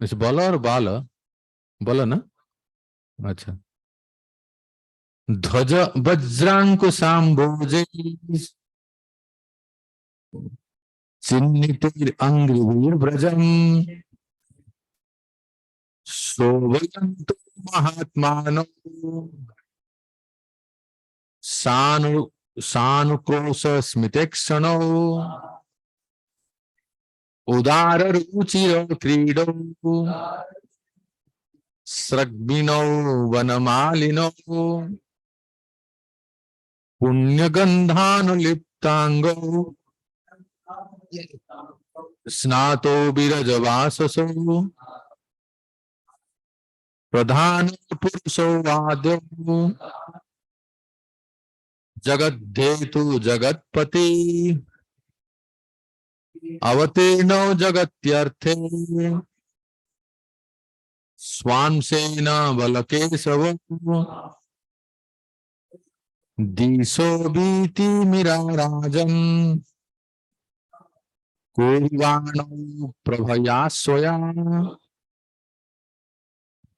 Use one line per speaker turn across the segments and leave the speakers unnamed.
It's bala or bala? Bala na? Acha. Dhwaja vajrankusamboje Chinnitir Angrivir Brajam Sovayantu Mahatmano Sanukrosa Smitekshano Udara Ruchiro Krido Sragbino Vanamalino Punyagandhano Liptango Snato Birajavasaso Pradhana Puruso Vadyo Jagat Dhetu Jagatpati Avateno Jagatyarthe Swansena Balakesava Diso Biti Mirarajan Kurvano Prabhayaswaya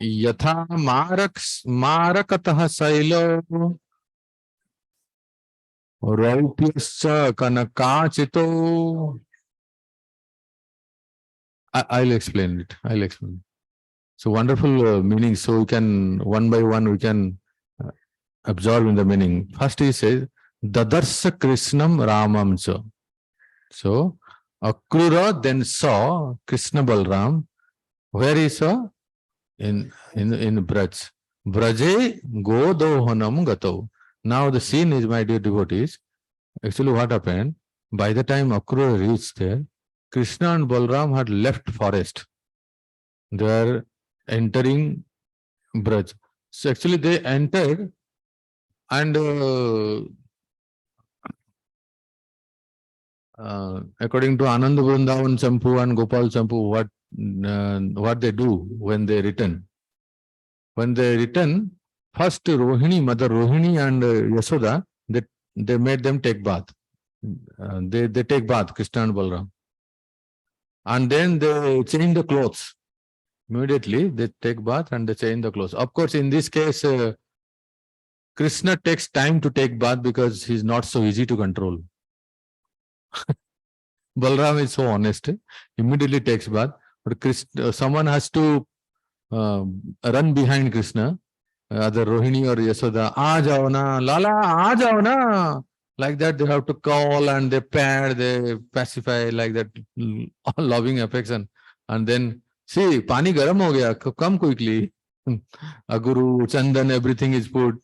Yatha Marakatah Sailo Raupyascha Kanakachito. I'll explain it. So wonderful meaning. So we can, one by one, we can absorb in the meaning. First he says, Dadarsa Krishnam Ramam cha. So Akrura then saw Krishna Balram. Where he saw? In Braj. Braje Godohanam Gato. Now the scene is, my dear devotees, actually what happened, by the time Akrura reached there, Krishna and Balram had left forest. They were entering Braj. So actually they entered and according to Ananda Vrindavan Champu and Gopal Champu, what they do when they return? When they return, first Rohini, Mother Rohini and Yasoda, they made them take bath. They take bath, Krishna and Balram. And then they change the clothes. Immediately they take bath and they change the clothes. Of course, in this case, Krishna takes time to take bath because he's not so easy to control. Balram is so honest, immediately takes bath. But someone has to run behind Krishna, either Rohini or Yasoda. Aa jao na, Lala, aa jao na. Like that, they have to call and they pat, they pacify, like that, loving affection. And then, see, pani garam ho gaya, come quickly. Aguru, chandan, everything is put.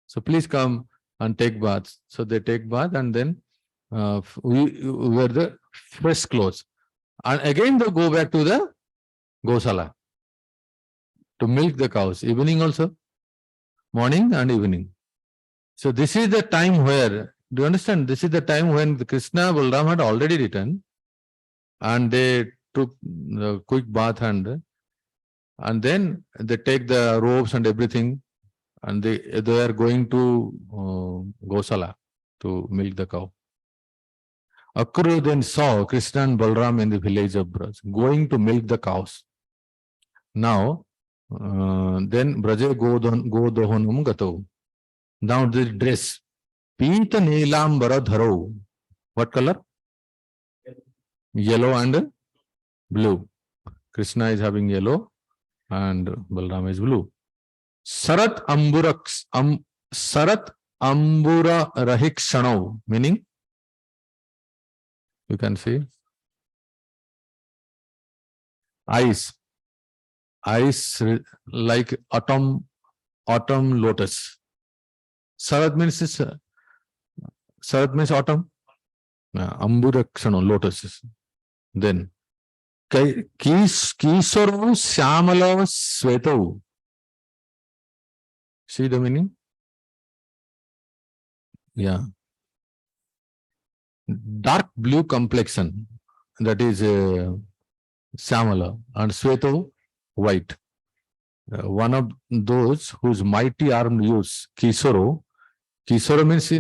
So please come and take baths. So they take bath and then we wear the fresh clothes. And again they go back to the Gosala to milk the cows. Evening also, morning and evening. So this is the time where, do you understand? This is the time when the Krishna Balram had already returned and they took the quick bath and then they take the robes and everything and they are going to Gosala to milk the cow. Akrura then saw Krishna and Balram in the village of Braj going to milk the cows. Now, then Braje Godohanam Gato. Now the dress, Pita Neelambara Dharo. What color? Yellow and blue. Krishna is having yellow and Balram is blue. Sarat Ambura Rahikshano, meaning, you can see, eyes like autumn lotus. Sarat means autumn. Amburakshano, lotuses. Then Kisoro Shyamala Sveto. See the meaning? Yeah. Dark blue complexion, that is Shyamala, and Sveto, white. One of those whose mighty armed youths, Kisoro. Kisoro means,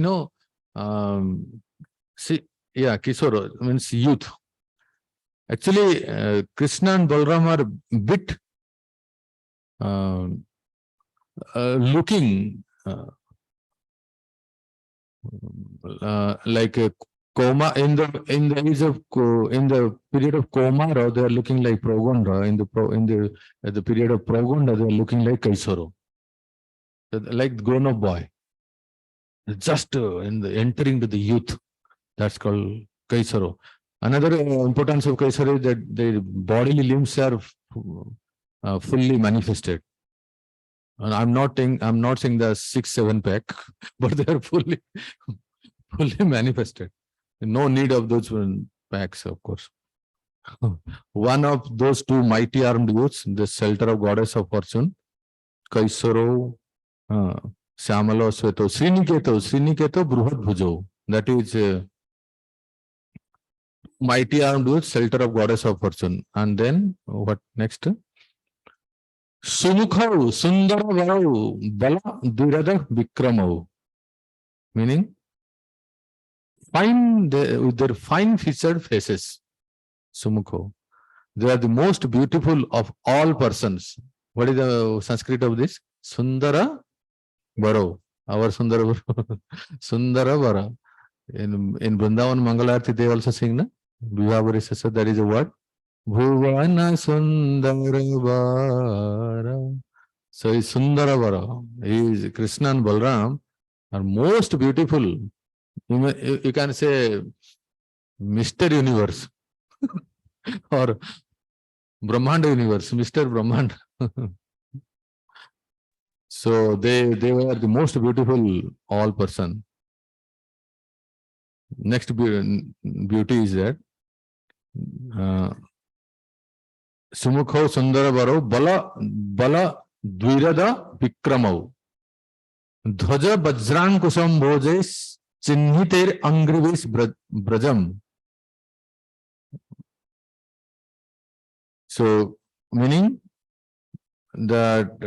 Kisoro means youth. Actually, Krishna and Balram are bit looking like a coma in the age of in the period of Komara, they are looking like Proganda. At the period of Proganda, they are looking like Kaisaro, like grown-up boy. Just entering to the youth. That's called Kaisaro. Another importance of Kaisaro is that the bodily limbs are fully manifested. And I'm not saying the 6-7 pack, but they are fully manifested. No need of those packs, of course. One of those two mighty armed youths, the shelter of goddess of fortune, Kaisaro, Shyamalo Sveto, Sriniketo, Bruhat Bhujo. That is mighty armed youth, shelter of goddess of fortune. And then what next? Sumukhau, Sundara Varau, Bala Durada Vikramau. Meaning, with their fine featured faces. Sumukho. They are the most beautiful of all persons. What is the Sanskrit of this? Sundara Varau. Our Sundara Varau. Sundara Varau. In Vrindavan Mangalarti, they also sing, na? Vivahavarisa, that is a word. Bhuvana Sundara Vara. So is Sundara Vara. Is Krishna and Balram are most beautiful. You can say Mr. Universe or Brahmanda Universe, Mr. Brahmanda. So they were the most beautiful all person. Next beauty is that Sumukho Sundara Varo Bala Dvirada Vikramau Dhwaja Bajrankusam Bhojes Chinnhiter Angrivis Brajam. So, meaning that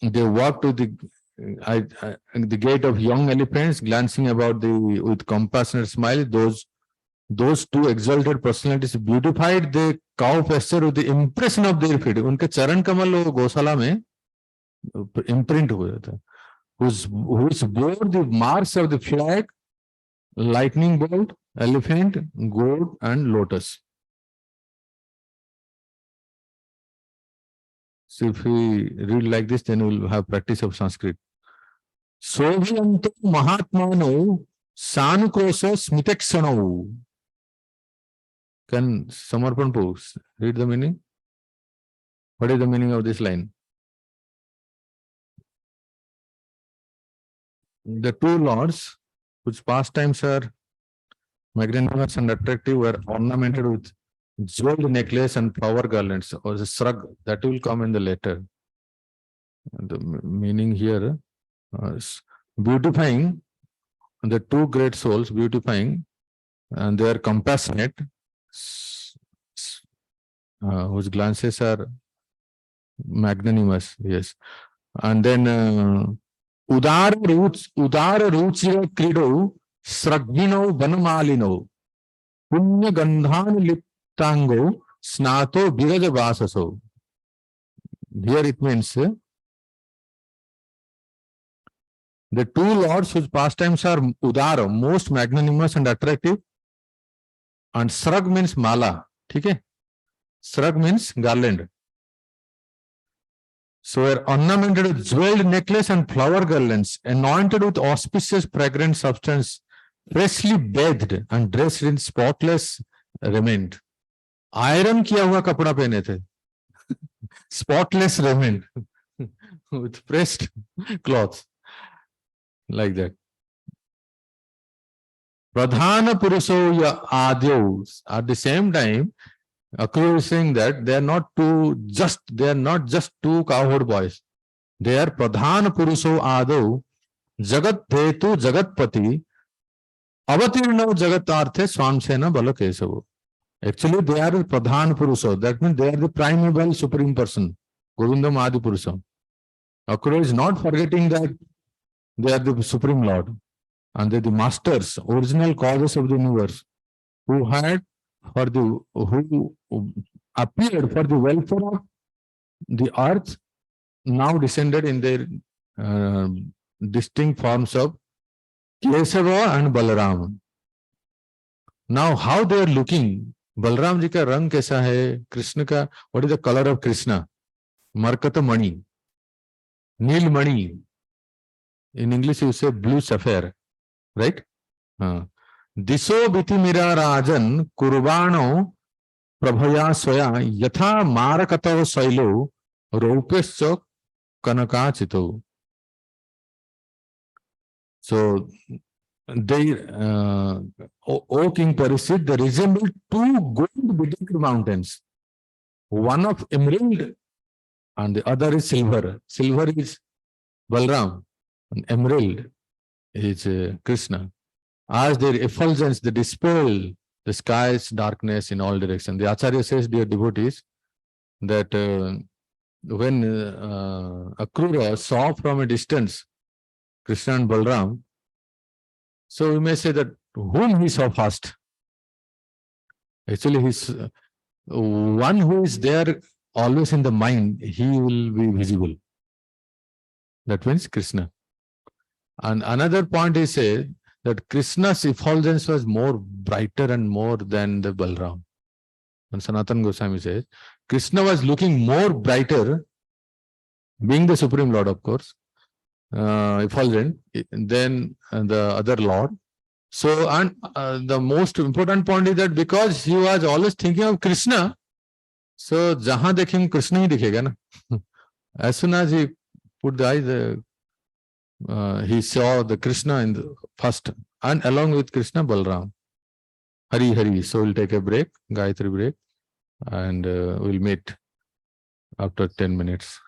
they walk to the gate of young elephants, glancing about with compassionate smile. Those two exalted personalities beautified the cow pasture with the impression of their feet. उनके चरण कमल गौशाला में imprint हो जाता है. Which bore the marks of the flag, lightning bolt, elephant, goat, and lotus. So if we read like this, then we will have practice of Sanskrit. Sobhiyanto Mahatmano Sanukrosa Smitekshano. Can Samarpan Pose read the meaning? What is the meaning of this line? The two lords, whose pastimes are magnanimous and attractive, were ornamented with jeweled necklace and flower garlands, or the shrug. That will come in the later. The meaning here, beautifying the two great souls, beautifying, and they are compassionate, whose glances are magnanimous. Yes, and then Udara Ruchira Krido Sragnino Vanamalino Punya Gandhan Liptango Snato Biraja Vasaso. Here it means the two lords whose pastimes are Udara, most magnanimous and attractive, and Srag means mala. Okay? Srag means garland. So are ornamented with jeweled necklace and flower garlands, anointed with auspicious fragrant substance, freshly bathed and dressed in spotless raiment. Iron किया हुआ कपड़ा पहने थे. Spotless raiment with pressed cloths. Like that. Pradhana Purusho Adyos. At the same time, Akrura is saying that they are not just two cowherd boys. They are Pradhana Purusho Ado, Jagat Detu Jagatpati, Avatirno Jagatarthe Swamsena Balakesavo. Actually, they are Pradhan Purusho. That means they are the primeval supreme person, Govindam Adi Purusha. Akrura is not forgetting that they are the Supreme Lord and they are the masters, original causes of the universe, who had for the who appeared for the welfare of the earth now descended in their uh, distinct forms of Kesava and Balaram. Now, how they are looking? Balram ji का रंग कैसा है? कृष्ण का what is the color of Krishna? मरकत Mani, nil Mani. In English you say blue sapphire, right? दिशो बिति मेरा राजन कुर्बाणो प्रभया स्वया यथा मारकतव shallow रौप्यश्च कनकाचितो. So they, O King Parishit, they resemble two gold-bedecked mountains. One of emerald and the other is silver. Silver is Balram and emerald is Krishna. As their effulgence, they dispel the sky's darkness in all directions. The Acharya says, dear devotees, that when Akrura saw from a distance Krishna and Balram, so we may say that whom he saw first. Actually, he's one who is there always in the mind, he will be visible. That means Krishna. And another point is said that Krishna's effulgence was more brighter and more than the Balram. And Sanatana Goswami says, Krishna was looking more brighter, being the Supreme Lord, of course, effulgent, than the other Lord. So, and the most important point is that because he was always thinking of Krishna, so jahan dekhen Krishna hi dikhega na. As soon as he put the eyes, he saw the Krishna in the first, and along with Krishna, Balram. Hari Hari. So we'll take a break, Gayatri break, and we'll meet after 10 minutes.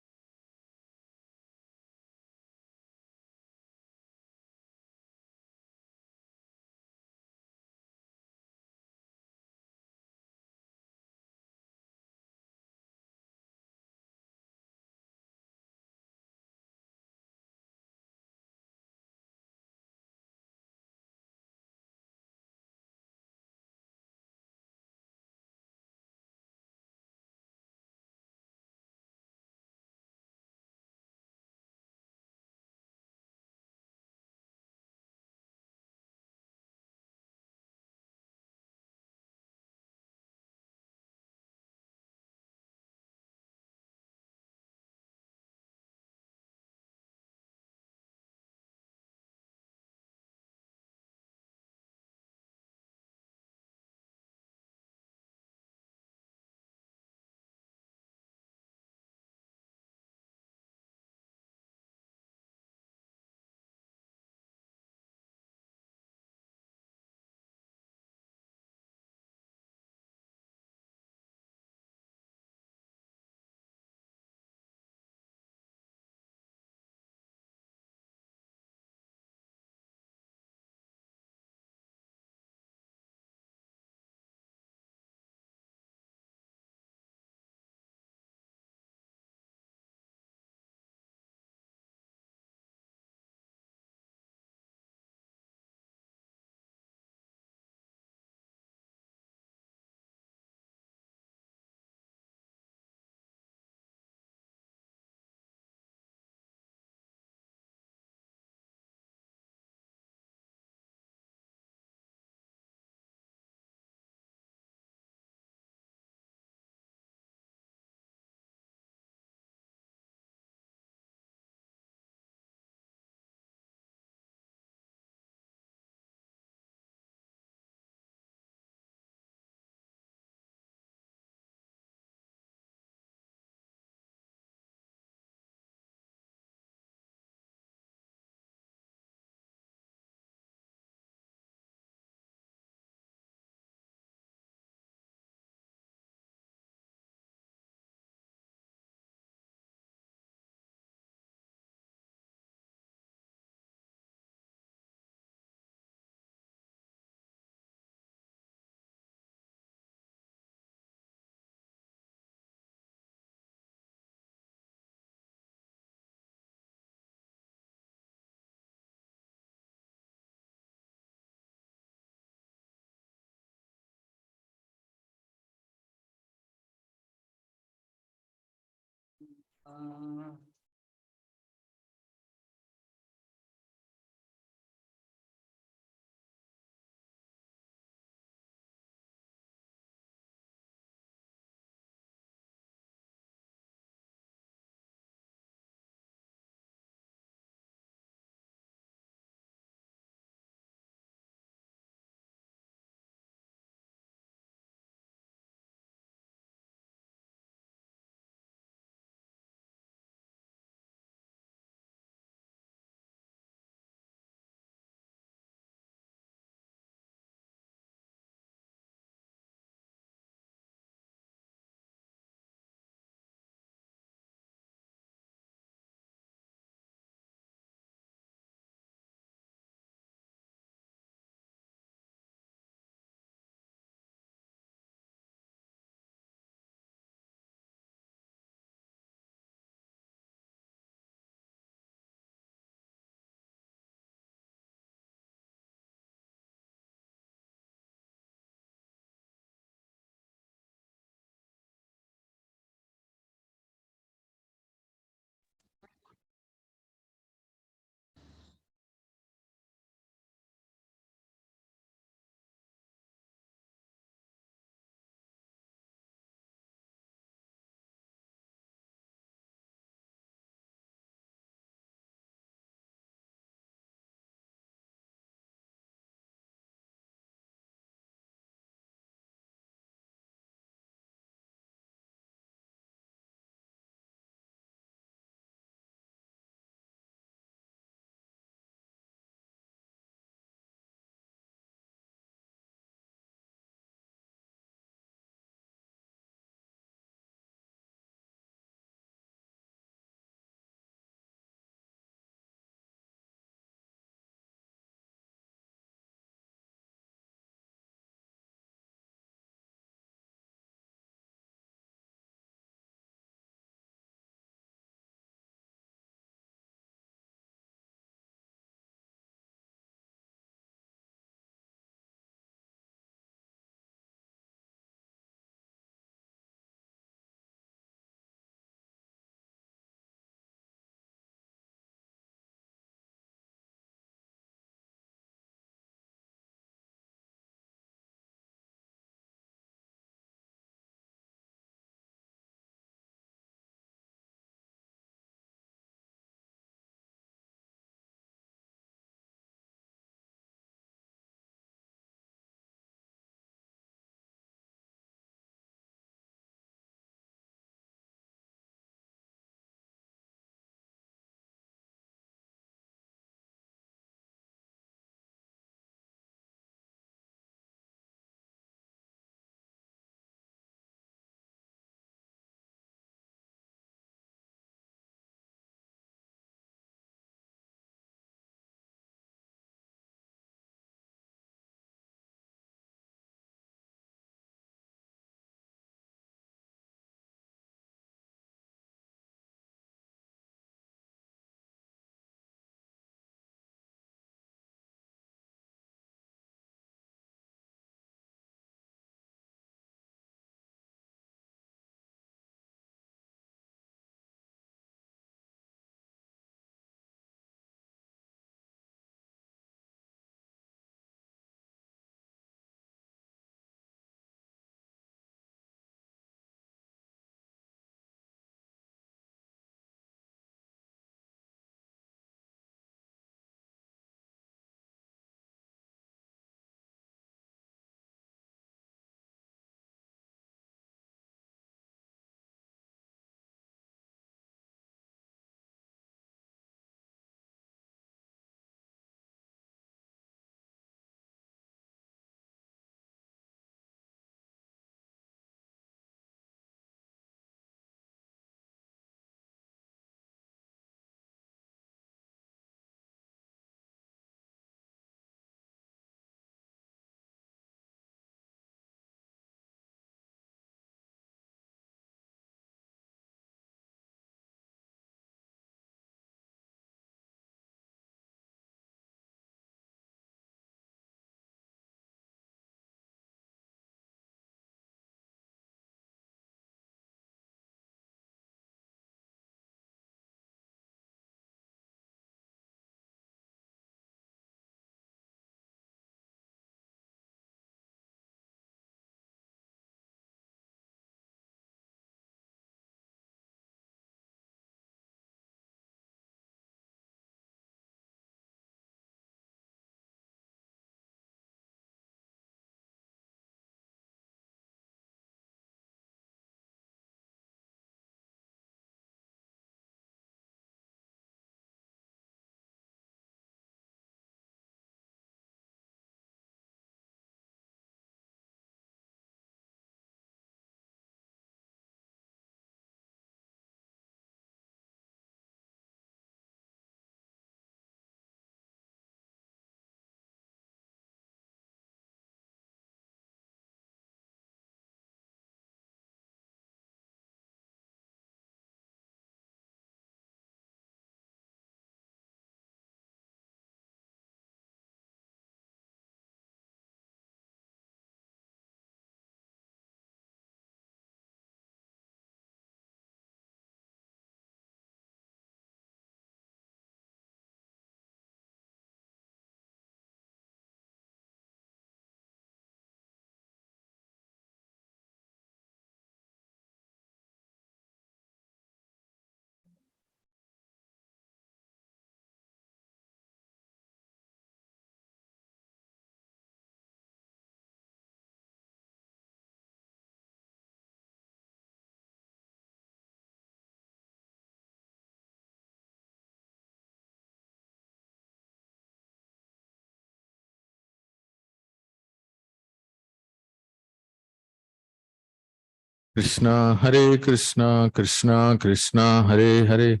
Krishna Krishna Krishna Hare Hare,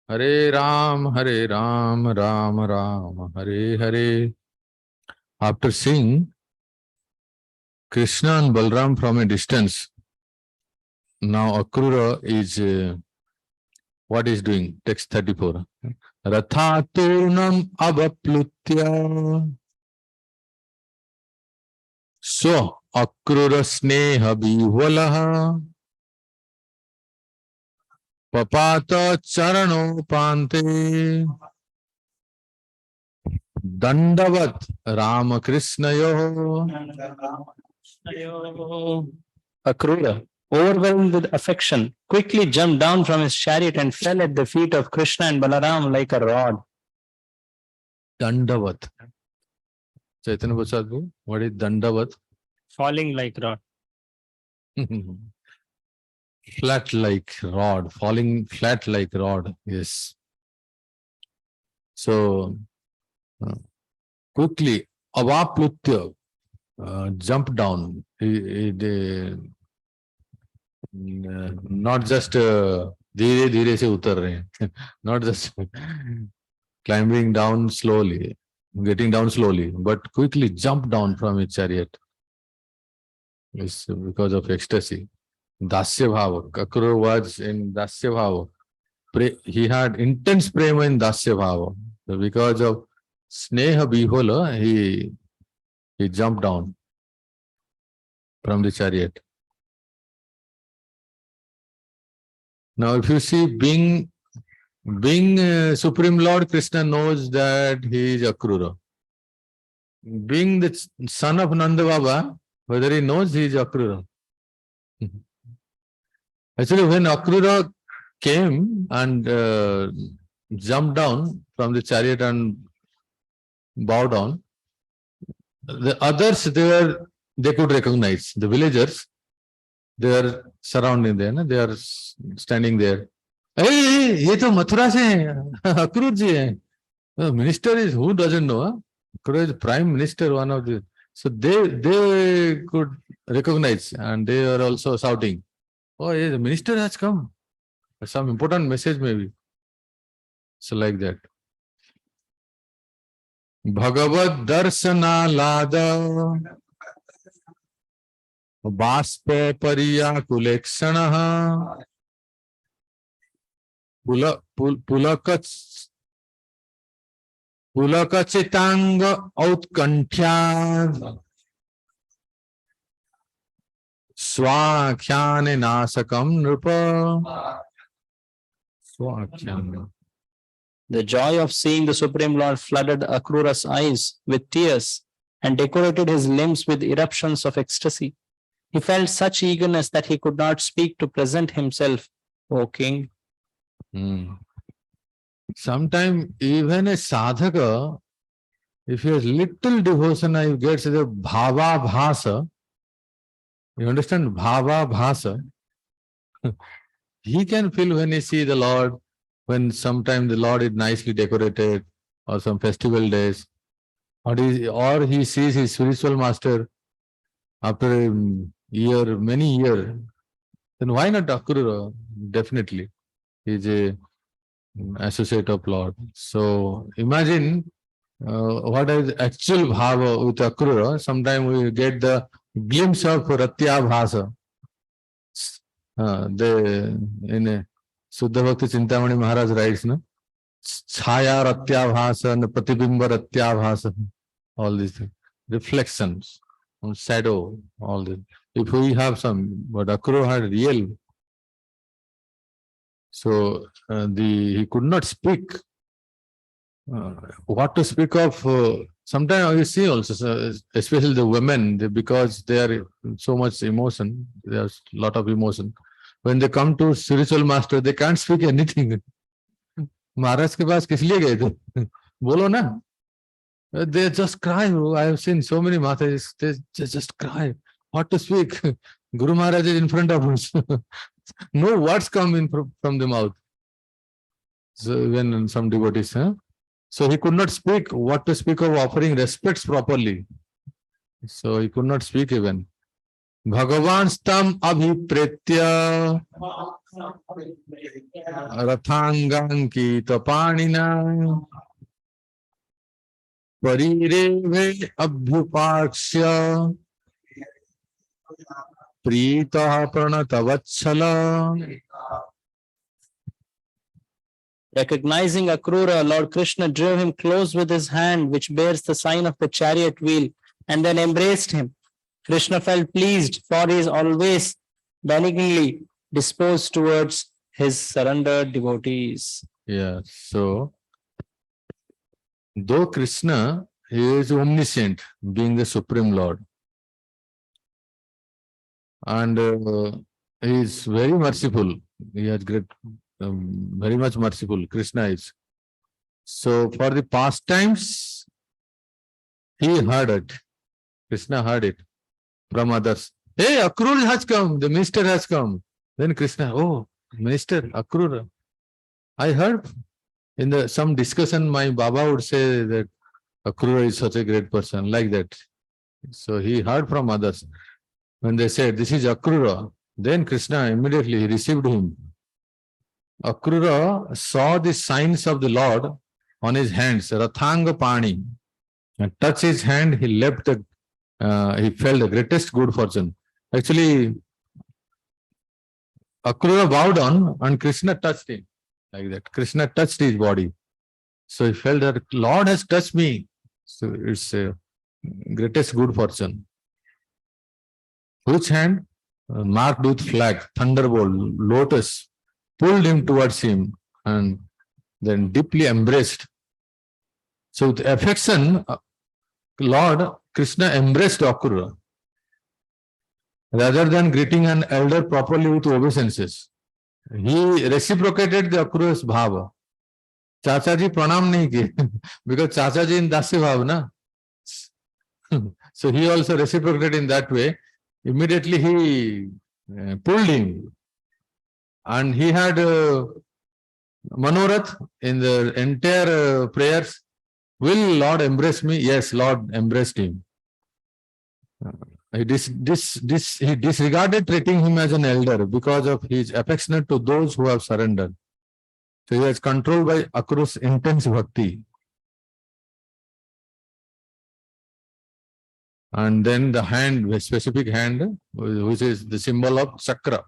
Hare Ram, Ram Ram, Hare Hare. After seeing Krishna and Balram from a distance, now Akrura is what is doing? Text 34. Ratha Turnam Avaplutya. So Akrura Sneha Bihwalaha Papata Charano Pante Dandavat Ramakrisnayo.
Akrura, overwhelmed with affection, quickly jumped down from his chariot and fell at the feet of Krishna and Balaram like a rod.
Dandavat. Chaitanya Prasad, what is Dandavat?
Falling like rod.
Flat like rod, falling flat like rod. Yes. So quickly, Avaplutya, jump down. Not just धीरे धीरे से उतर रहे हैं, not just climbing down slowly, getting down slowly, but quickly jump down from his chariot. It's because of ecstasy. Dasya Bhava. Akrura was in Dasya Bhava. He had intense prema in Dasya Bhava. So because of Sneha Bihola, he jumped down from the chariot. Now, if you see, being Supreme Lord, Krishna knows that he is Akrura. Being the son of Nanda Baba, whether he knows he is Akrura. Actually, when Akrura came and jumped down from the chariot and bowed down, the others they could recognize. The villagers, they are surrounding there, they are standing there. Hey, ये तो मथुरा से हैं, अक्रूर जी हैं. The minister is, who doesn't know? Akrura is prime minister, one of the. So they could recognize, and they are also shouting, "Oh, yeah, the minister has come. Some important message maybe." So like that. Bhagavad Darshana Lada Baspa Pariya Kulekshanaha Pulakachitanga Outkanthya Swakhyane Nasakam Nrupa. Swakhyane.
The joy of seeing the Supreme Lord flooded Akrura's eyes with tears and decorated his limbs with eruptions of ecstasy. He felt such eagerness that he could not speak to present himself, O king.
Sometimes even a sadhaka, if he has little devotion, he gets the bhava bhasa. You understand? Bhava bhasa. He can feel when he sees the Lord, when sometimes the Lord is nicely decorated, or some festival days, or he sees his spiritual master after a year, many years, then why not Akrura? Definitely. He is a associate of Lord. So imagine what is actual bhava with Akrura. Sometimes we get the glimpse of Ratya Bhasa. In a Suddha Bhakti Chintamani Maharaj writes, no? Chhaya Ratya Bhasa and Pratibimba Ratya Bhasa. All these things. Reflections, shadow, all this. If we have some, but Akrura had real. So he could not speak. What to speak of? Sometimes you see also, especially the women, because they are so much emotion, there's a lot of emotion. When they come to spiritual master, they can't speak anything. Maharaj ke paas kis liye gaye the? Bolo na. They just cry. I have seen so many Matatis, they just cry. What to speak? Guru Maharaj is in front of us. No words come in from the mouth. So when some devotees, so he could not speak. What to speak of offering respects properly? So he could not speak even. Bhagavan stam abhipretya rathangankita panina parireve abhyupaksya prita pranatavatsala.
Recognizing Akrura, Lord Krishna drew him close with his hand, which bears the sign of the chariot wheel, and then embraced him. Krishna felt pleased, for he is always benignly disposed towards his surrendered devotees.
Yeah, so though Krishna is omniscient, being the Supreme Lord, and he is very merciful. He has great, very much merciful. Krishna is. So for the pastimes, he heard it. Krishna heard it from others. Hey, Akrura has come. The minister has come. Then Krishna, oh, minister Akrura. I heard in the some discussion, my Baba would say that Akrura is such a great person, like that. So he heard from others. When they said, this is Akrura, then Krishna immediately received him. Akrura saw the signs of the Lord on his hands, Rathanga Pani, and touched his hand, he left the, he felt the greatest good fortune. Actually, Akrura bowed down and Krishna touched him, like that. Krishna touched his body. So he felt that Lord has touched me. So it's a greatest good fortune. Which hand? Marked with flag, thunderbolt, lotus, pulled him towards him and then deeply embraced. So with affection, Lord Krishna embraced Akrura rather than greeting an elder properly with obeisances. He reciprocated the Akrura's bhava. Chachaji pranam nahi kiye because Chachaji in dasya bhava na. So he also reciprocated in that way. Immediately he pulled him, and he had manorath in the entire prayers. Will Lord embrace me? Yes, Lord embraced him. He disregarded treating him as an elder because of his affection to those who have surrendered. So he was controlled by Akrura's intense bhakti. And then the hand, a specific hand, which is the symbol of chakra.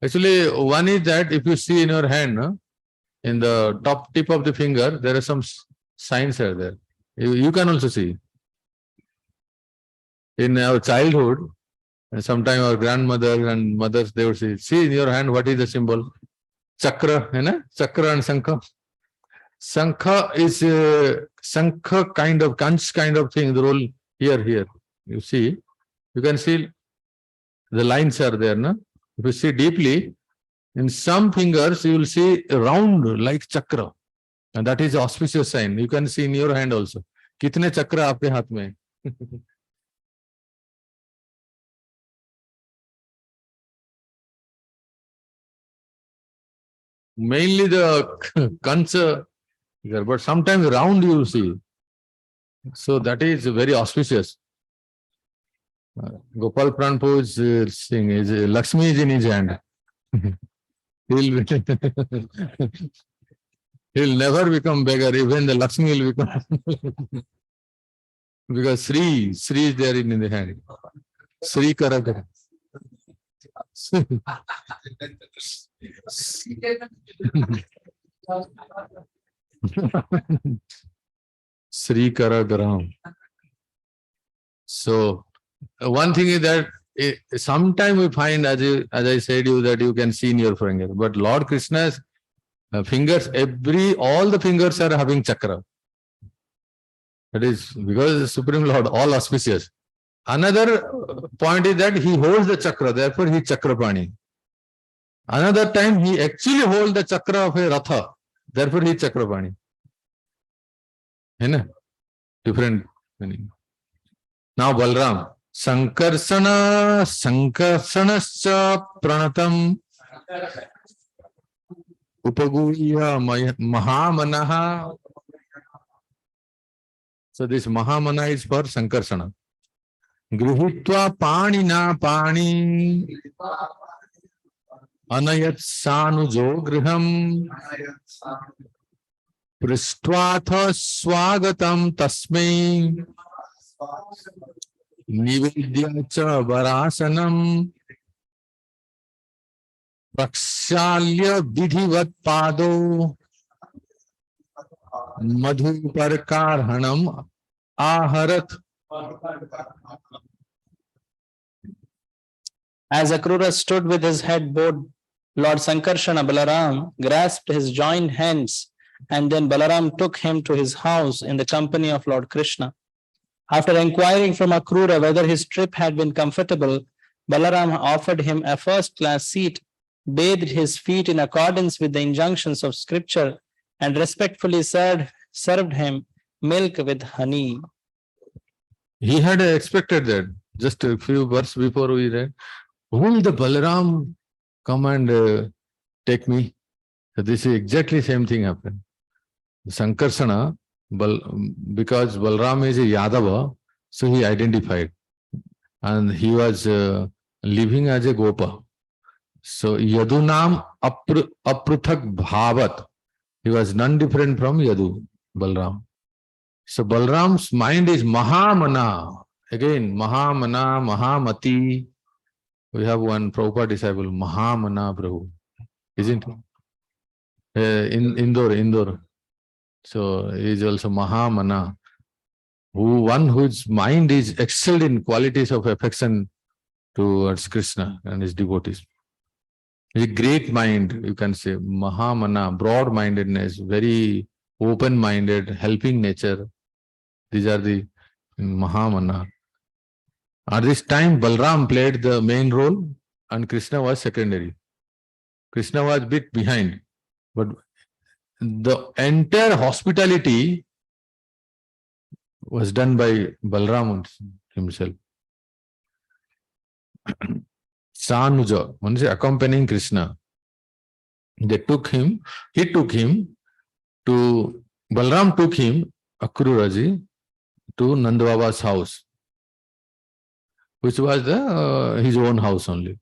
Actually, one is that if you see in your hand, in the top tip of the finger, there are some signs are there. You can also see. In our childhood, sometimes our grandmother and mothers, they would say, see in your hand, what is the symbol? Chakra, chakra and sankha. Sankha is a sankha kind of, kanch kind of thing, the roll here. You see, you can see the lines are there. No? If you see deeply, in some fingers, you will see a round like chakra. And that is auspicious sign. You can see in your hand also. Kitne chakra aapke haath mein? Mainly the kancha, but sometimes round you will see. So that is very auspicious. Gopal Pranpo is saying, Lakshmi is in his hand. He'll never become beggar, even the Lakshmi will become. Because Sri is there in the hand. Sri Karaga. Sri Karagaram. So one thing is that sometime we find, as I said you, that you can see in your finger. But Lord Krishna's fingers, all the fingers are having chakra. That is because the Supreme Lord, all auspicious. Another point is that he holds the chakra, therefore he chakrapani. Another time he actually holds the chakra of a ratha, therefore he chakrapani. Different meaning. Now Balram. Sankarsanascha pranatam upaguya mahamanaha. So this mahamana is for Sankarsana. Grihitva panina pani anayat sanujo griham prishtvatha swagatam tasmai nivedya cha varasanam prakshalya vidhivat pado madhuparkarhanam aharat.
As Akrura stood with his head bowed, Lord Sankarshana Balaram grasped his joined hands, and then Balaram took him to his house in the company of Lord Krishna. After inquiring from Akrura whether his trip had been comfortable, Balaram offered him a first-class seat, bathed his feet in accordance with the injunctions of scripture, and respectfully served him milk with honey.
He had expected that. Just a few verses before we read, will the Balaram come and take me? So this is exactly same thing happened. Sankarsana, because Balaram is a Yadava, so he identified. And he was living as a Gopa. So Yadunam apruthak bhavat. He was none different from Yadu, Balaram. So Balaram's mind is Mahamana. Again, Mahamana, Mahamati. We have one Prabhupada disciple, Mahamana Prabhu, isn't he? In Indore. So he is also Mahamana, one whose mind is excelled in qualities of affection towards Krishna and his devotees. A great mind, you can say, Mahamana, broad-mindedness, very open-minded, helping nature. These are the Mahamana. At this time, Balram played the main role and Krishna was secondary. Krishna was a bit behind, but the entire hospitality was done by Balram himself. Sanuja, one is accompanying Krishna. He took him to, Balram took him, Akruraji, to Nanda Baba's house, which was his own house only.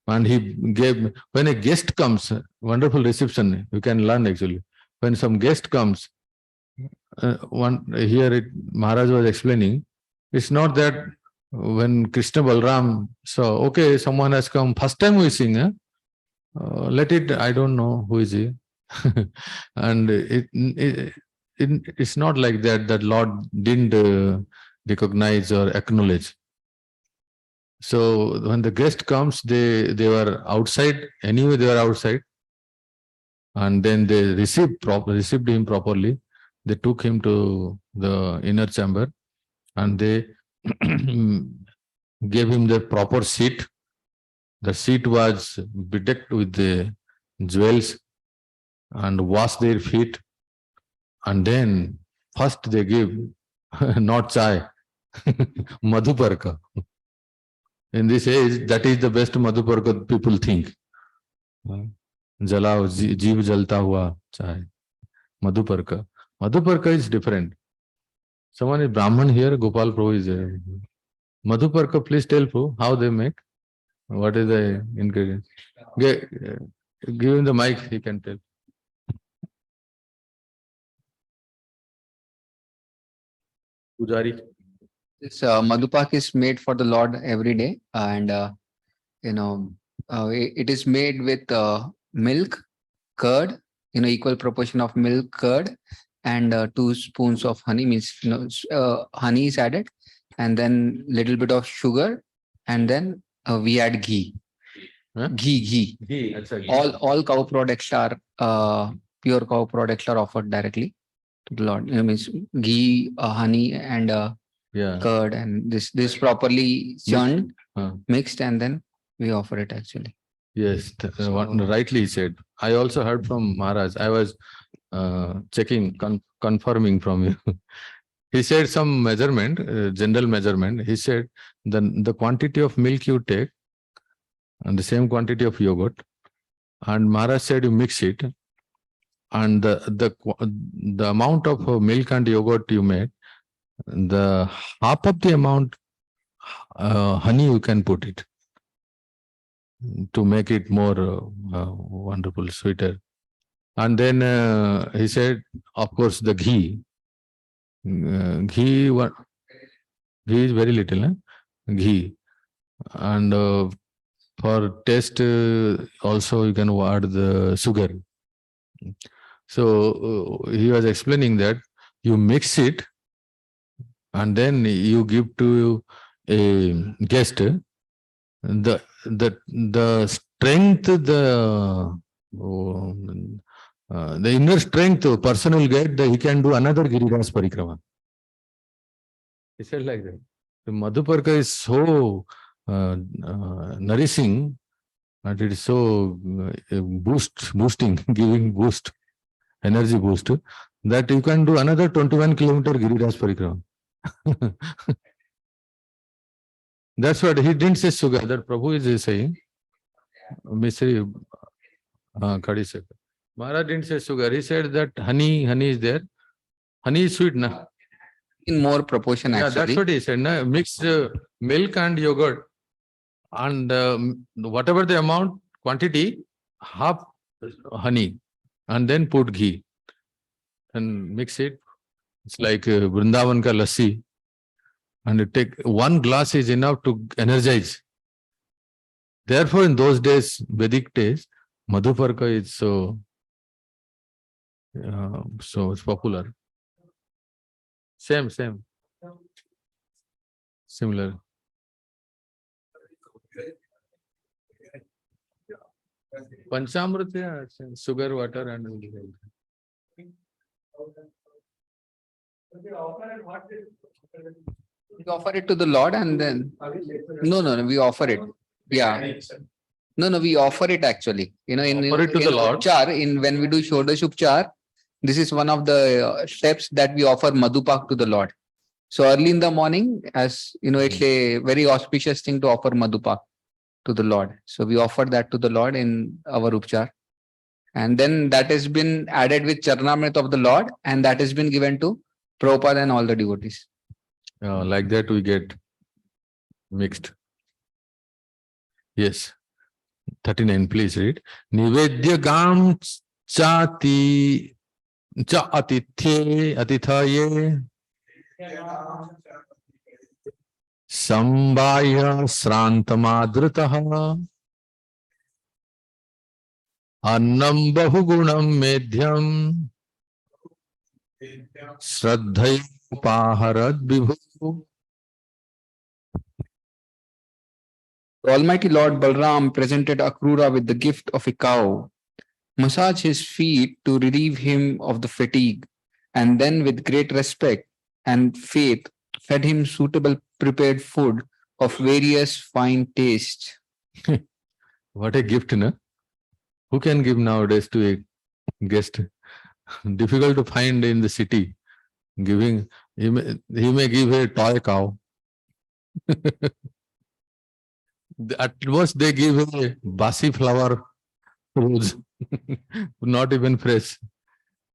And he gave, when a guest comes, wonderful reception, you can learn actually. When some guest comes, Maharaj was explaining, it's not that when Krishna Balram saw, okay, someone has come, first time we sing, let it, I don't know who is he. And it's not like that Lord didn't recognize or acknowledge. So when the guest comes, they were outside, anyway they were outside, and then they received him properly. They took him to the inner chamber and they gave him the proper seat. The seat was bedecked with the jewels and washed their feet. And then first they give not chai, madhuparka. In this age, that is the best madhuparka people think. Jalao, jeev jalta hua chai. Madhuparka. Madhuparka is different. Someone is Brahman here, Gopal Prabhu is there. Madhuparka, please tell Prabhu how they make. What is the ingredient? Give him the mic, he can tell. Pujari.
This madhupak is made for the Lord every day, and it is made with milk, curd, equal proportion of milk, curd, and 2 spoons of honey. Means honey is added, and then little bit of sugar, and then we add ghee.
Huh?
Ghee. All cow products are pure cow products are offered directly to the Lord. Means ghee, honey, and curd, and this properly churned, mixed, and then we offer it actually.
Yes, rightly he said. I also heard from Maharaj. I was checking, confirming from you. He said some measurement, general measurement. He said the quantity of milk you take and the same quantity of yogurt, and Maharaj said you mix it, and the amount of milk and yogurt you made, the half of the amount honey you can put it to make it more wonderful, sweeter. And then he said, of course, the ghee. Ghee is very little, ghee. And for taste, also you can add the sugar. So he was explaining that you mix it and then you give to a guest the strength, the inner strength a person will get, that he can do another Giriraj Parikrama. He said like that. The Madhuparka is so nourishing, and it is so boosting, giving boost, energy boost, that you can do another 21 kilometer Giriraj Parikrama. That's what he didn't say sugar. That Prabhu is saying. Misri Khadi Maharaj didn't say sugar. He said that honey is there. Honey is sweet, na?
In more proportion,
Yeah,
actually.
that's what he said. Na? Mix milk and yogurt, and whatever the amount, quantity, half honey, and then put ghee and mix it. It's like Vrindavan ka lassi. And you take one glass is enough to energize. Therefore, in those days, Vedic days, Madhuparka is so it's popular. Same. Similar. Panchamrita, sugar, water, and
We offer it to the Lord, and then no, we offer it. Yeah. No, we offer it actually. In
Offer it to the Lord.
Upchar, when we do Shodash Upchar, this is one of the steps that we offer Madhupak to the Lord. So early in the morning, as it's a very auspicious thing to offer Madhupak to the Lord. So we offer that to the Lord in our Upchar. And then that has been added with Charnamrit of the Lord, and that has been given to Prabhupada and all the devotees.
Like that we get mixed. Yes. 39, please read. Nivedya gam chati cha atithaye sambhaya srantamadritaha annam bahugunam medhyam Shraddhaya Paharad Vibhu.
Almighty Lord Balram presented Akrura with the gift of a cow, massaged his feet to relieve him of the fatigue, and then with great respect and faith fed him suitable prepared food of various fine taste.
What a gift, no? Who can give nowadays to a guest? Difficult to find in the city. Giving, he may give a toy cow. At most they give a basi flower rose, not even fresh.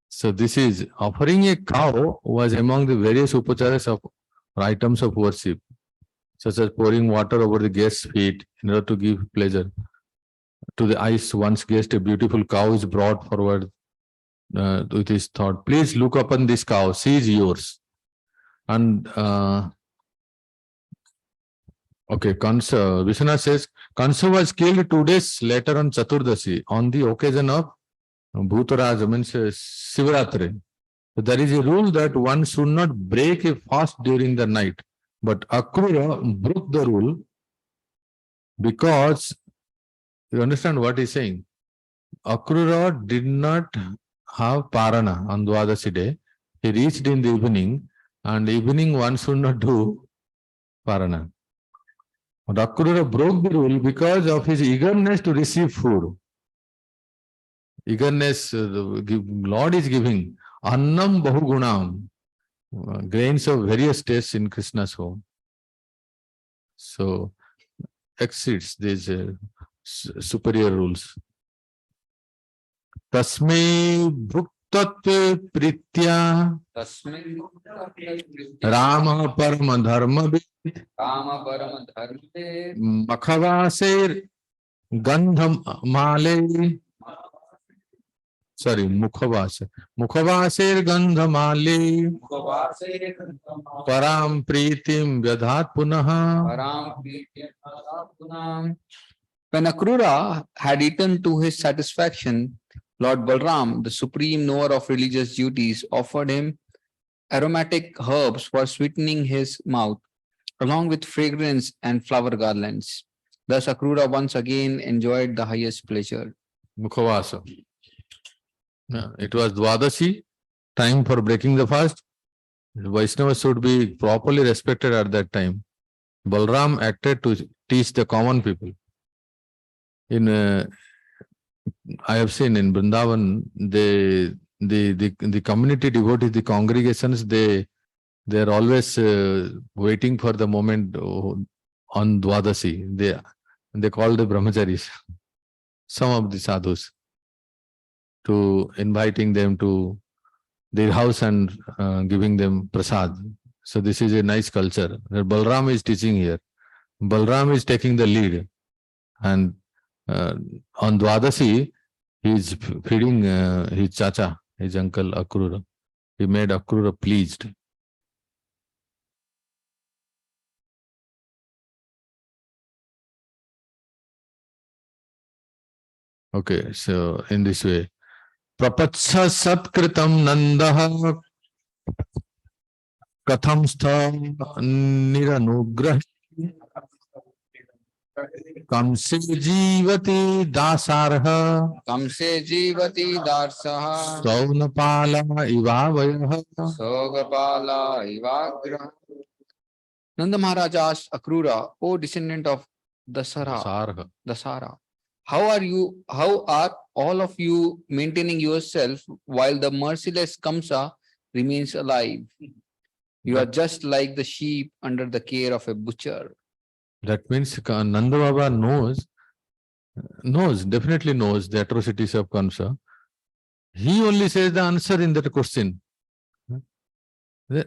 So this is offering a cow was among the various upacharas of items of worship, such as pouring water over the guest's feet in order to give pleasure to the eyes. Once guest, a beautiful cow is brought forward with his thought, please look upon this cow, she is yours. And okay, Kansa, Vishwanath says, Kansa was killed 2 days later on Chaturdasi, on the occasion of Bhutaraj, means Sivaratri. So there is a rule that one should not break a fast during the night. But Akrura broke the rule because, you understand what he's saying? Akrura did not have Parana on Dwadasi day. He reached in the evening, and evening one should not do Parana. But Akrura broke the rule because of his eagerness to receive food. Eagerness, the Lord is giving Annam Bahugunam, grains of various tastes in Krishna's home. So, exceeds these superior rules. Tasme tattva pritya
Tasmin
Rama parama dharma
Rama Parama Dharme
Makhavasir Gandham Male. Sorry, Mukhavasir Gandhamale Param Pritim Vyadhat Punaha.
Param Punam. When Akrura had eaten to his satisfaction, Lord Balram, the supreme knower of religious duties, offered him aromatic herbs for sweetening his mouth, along with fragrance and flower garlands. Thus, Akrura once again enjoyed the highest pleasure.
Mukhavasa. It was Dwadasi, time for breaking the fast. Vaishnavas should be properly respected at that time. Balram acted to teach the common people. I have seen in Vrindavan, the community devotees, the congregations, they are always waiting for the moment on Dwadasi. They call the brahmacharis, some of the sadhus, to inviting them to their house and giving them prasad. So this is a nice culture. Balram is teaching here. Balram is taking the lead, and on Dwadasi, he is feeding his chacha, his uncle Akrura. He made Akrura pleased. Okay, so in this way, Prapatsha Satkritam Nandaha Katham Stha Niranugrah Kamse Jivati Dasarha
Kamse Jivati Darsaha
Saunapala Ivavayaha.
Sogapala Ivagra. Nanda Maharaj asked Akrura, O descendant of Dasara, how are all of you maintaining yourself while the merciless Kamsa remains alive? You are just like the sheep under the care of a butcher.
That means Nanda Baba definitely knows the atrocities of Kamsa. He only says the answer in that question.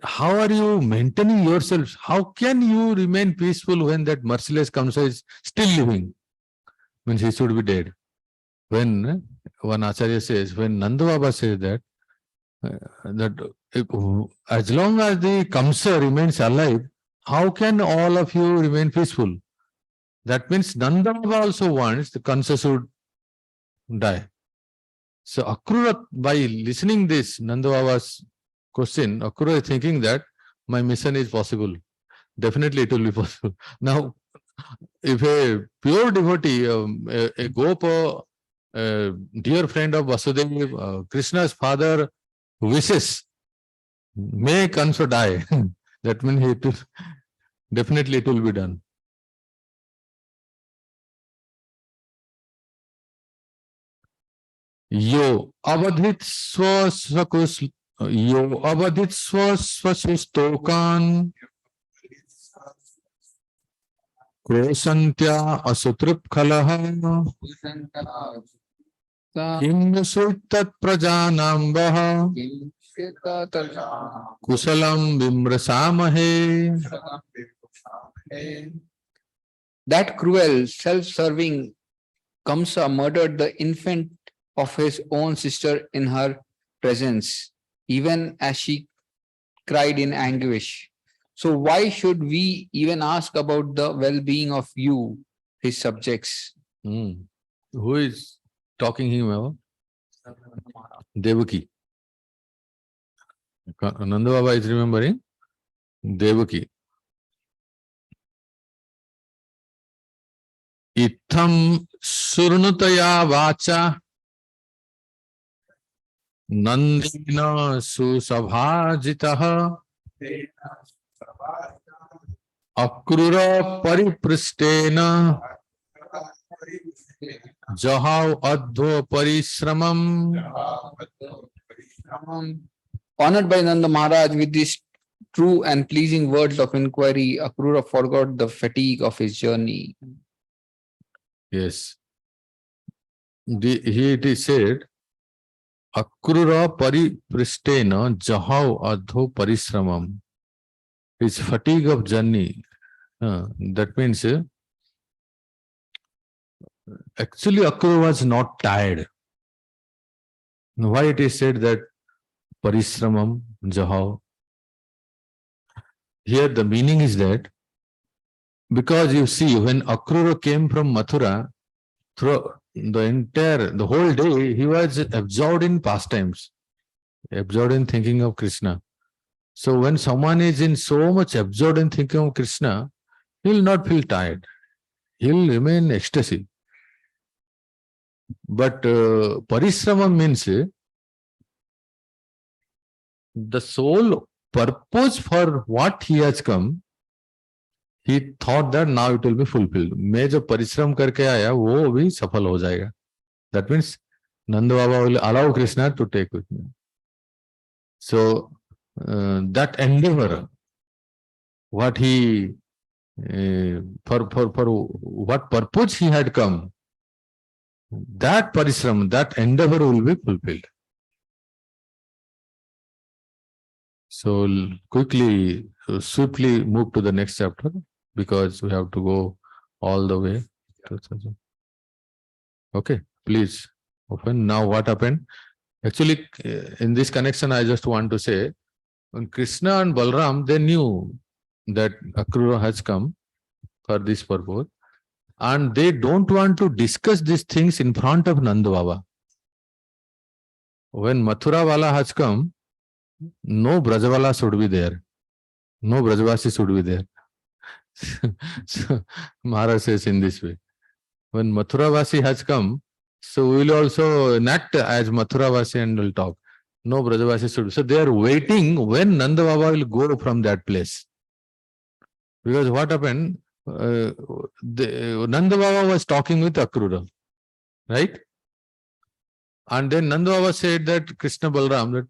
How are you maintaining yourselves? How can you remain peaceful when that merciless Kamsa is still living? Means he should be dead. When one Acharya says, when Nanda Baba says that as long as the Kamsa remains alive, how can all of you remain peaceful? That means Nanda Baba also wants the Kamsa should die. So Akrura, by listening this Nanda Baba's question, Akrura is thinking that my mission is possible. Definitely it will be possible. Now, if a pure devotee, a Gopa, a dear friend of Vasudeva, Krishna's father wishes, may Kamsa die. That means definitely it will be done. Yo avadhit swasustokan krosantya asutrup khalaha kim suitat prajanambaha kusalam vimrasamahe.
That cruel, self-serving Kamsa murdered the infant of his own sister in her presence, even as she cried in anguish. So why should we even ask about the well-being of you, his subjects?
Who is talking him about? Devaki. Nanda Baba is remembering Devaki. Itham surnutaya vacha Nandina susabhajitaha Akrura paripristena Jahav adho parishramam.
Honored by Nanda Maharaj with these true and pleasing words of inquiry, Akrura forgot the fatigue of his journey.
Yes. It is said, Akrura paripristena jahau adho parisramam. His fatigue of journey. That means actually Akrura was not tired. Why it is said that parisramam jahau? Here the meaning is that because you see when Akrura came from Mathura, through the whole day, he was absorbed in pastimes, absorbed in thinking of Krishna. So when someone is in so much absorbed in thinking of Krishna, he will not feel tired. He will remain in ecstasy. But parisrama means the sole purpose for what he has come, he thought that now it will be fulfilled. मैं जो परिश्रम करके आया वो भी सफल हो जाएगा. That means Nanda Baba will allow Krishna to take with me. So that endeavor, what he for what purpose he had come, that parishram, that endeavor will be fulfilled. So quickly, swiftly move to the next chapter because we have to go all the way. Okay, please open. Now what happened? Actually, in this connection, I just want to say, when Krishna and Balram, they knew that Akrura has come for this purpose, and they don't want to discuss these things in front of Nanda Baba. When Mathura Wala has come, no Brajawala should be there. No Brajavasi should be there. So Maharaj says in this way. When Mathuravasi has come, so we will also not as Mathuravasi and will talk. No Brajavasi should be. So they are waiting when Nanda Baba will go from that place. Because what happened? Nanda Baba was talking with Akrura, right? And then Nanda Baba said that Krishna Balram, that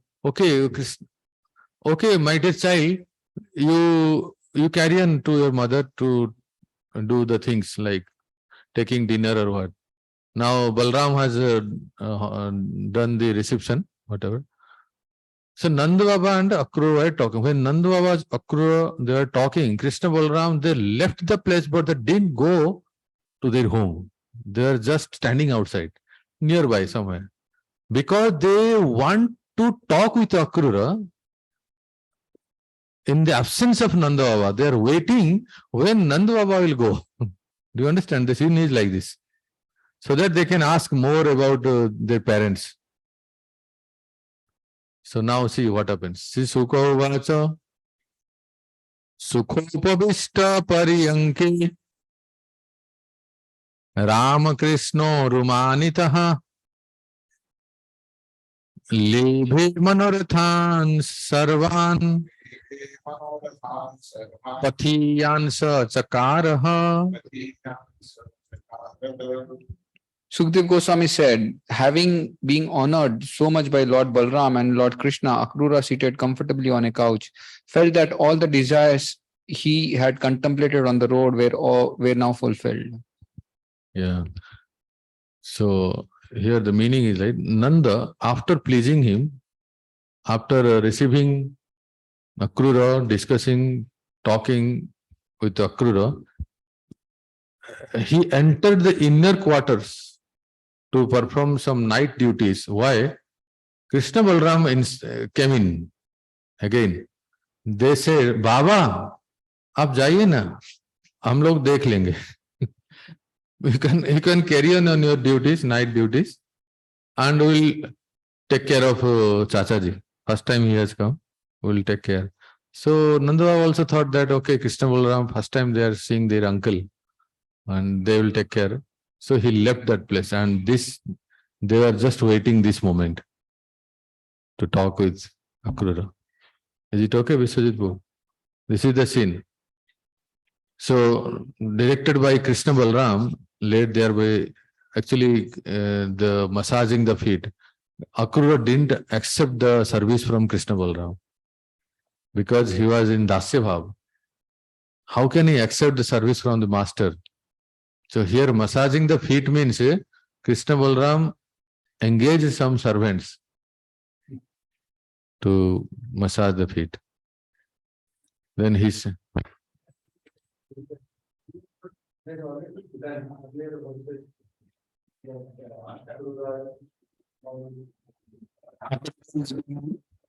okay, my dear child, you carry on to your mother to do the things like taking dinner or what. Now Balram has done the reception, whatever. So Nanda Baba and Akrura were talking. When Nanda Baba and Akrura, they were talking, Krishna Balram, they left the place, but they didn't go to their home. They were just standing outside, nearby somewhere. Because they want to talk with Akrura in the absence of Nanda Baba. They are waiting when Nanda Baba will go. Do you understand? The scene is like this. So that they can ask more about their parents. So now see what happens. Si Sukho Vacha Sukhopavishta Pariyanke Ramakrishno Rumanitaha Lebhe Manorathan Sarvan Pathiyansa Chakaraha.
Sukdev Goswami said, having been honored so much by Lord Balram and Lord Krishna, Akrura, seated comfortably on a couch, felt that all the desires he had contemplated on the road were now fulfilled.
Yeah. So here the meaning is like Nanda, after pleasing him, after receiving Akrura, discussing, talking with Akrura, he entered the inner quarters to perform some night duties. Why? Krishna Balram came in again. They said, Baba, आप जाइए ना, हम लोग देख लेंगे. You can carry on your duties, night duties, and we'll take care of Chacha ji. First time he has come, we'll take care. So Nanda Baba also thought that, okay, Krishna Balram, first time they are seeing their uncle, and they will take care. So he left that place, and they were just waiting this moment to talk with Akrura. Is it okay, Vishwajit Bhu? This is the scene. So directed by Krishna Balram, led there by actually the massaging the feet. Akrura didn't accept the service from Krishna Balram because he was in Dasya Bhav. How can he accept the service from the master? So here massaging the feet means Krishna Balram engaged some servants to massage the feet. Then he said,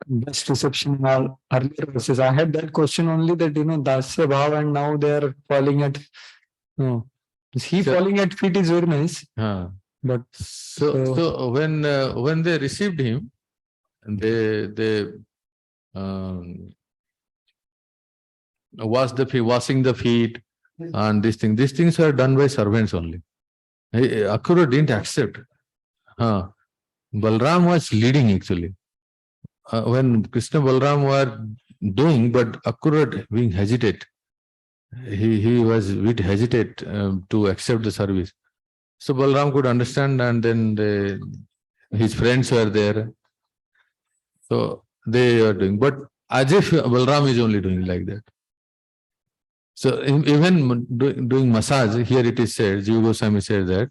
best reception in all earlier verses. I had that question only that, Dasya Bhav, and now they are falling at, no. He
Sure.
falling at feet is very nice,
huh.
but
So when they received him, they washing the feet and these things are done by servants only. Akrura didn't accept. Balram was leading actually. When Krishna Balram were doing, but Akrura being hesitate. He was a bit hesitate to accept the service. So Balram could understand, and then his friends were there. So they are doing, but as if Balram is only doing like that. So even doing massage, here it is said, Jiva Goswami said that,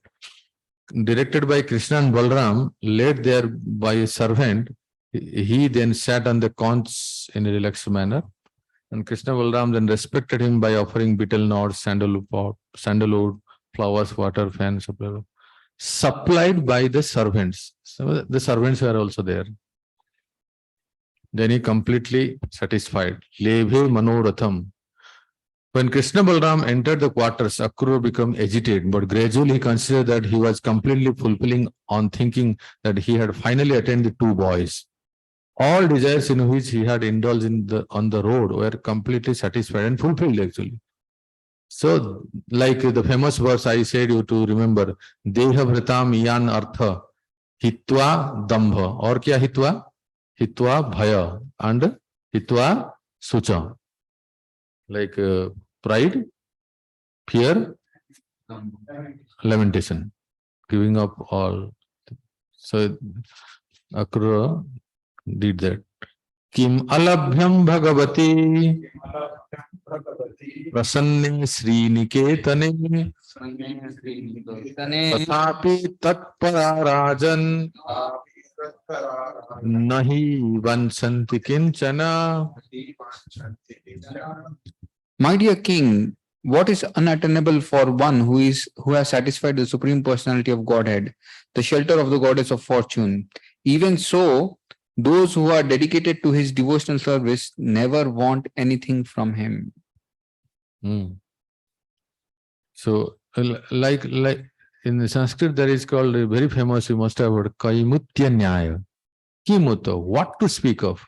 directed by Krishna and Balram, led there by a servant, he then sat on the conch in a relaxed manner, and Krishna Balram then respected him by offering betel nuts, sandalwood, flowers, water, fans, supplied by the servants. So the servants were also there. Then he completely satisfied. Lebhe manoratham. When Krishna Balram entered the quarters, Akrura became agitated, but gradually he considered that he was completely fulfilling on thinking that he had finally attained the two boys. All desires in which he had indulged on the road were completely satisfied and fulfilled actually. So, like the famous verse I said you to remember, Deha Vritam Yan Artha Hitva Dambha. Or kya Hitva? Hitva Bhaya and Hitva Sucha. Like pride, fear, lamentation, giving up all. So Akrura did that. Kim alabhyam bhagavati prasanne sriniketane tathapi tatpararajan nahi vansanti kinchana.
My dear king, what is unattainable for one who has satisfied the Supreme Personality of Godhead, the shelter of the goddess of fortune? Even so, those who are dedicated to his devotional service never want anything from him.
So, like in Sanskrit, there is called a very famous, you must have heard, Kaimutya Nyaya. Kimutta, what to speak of?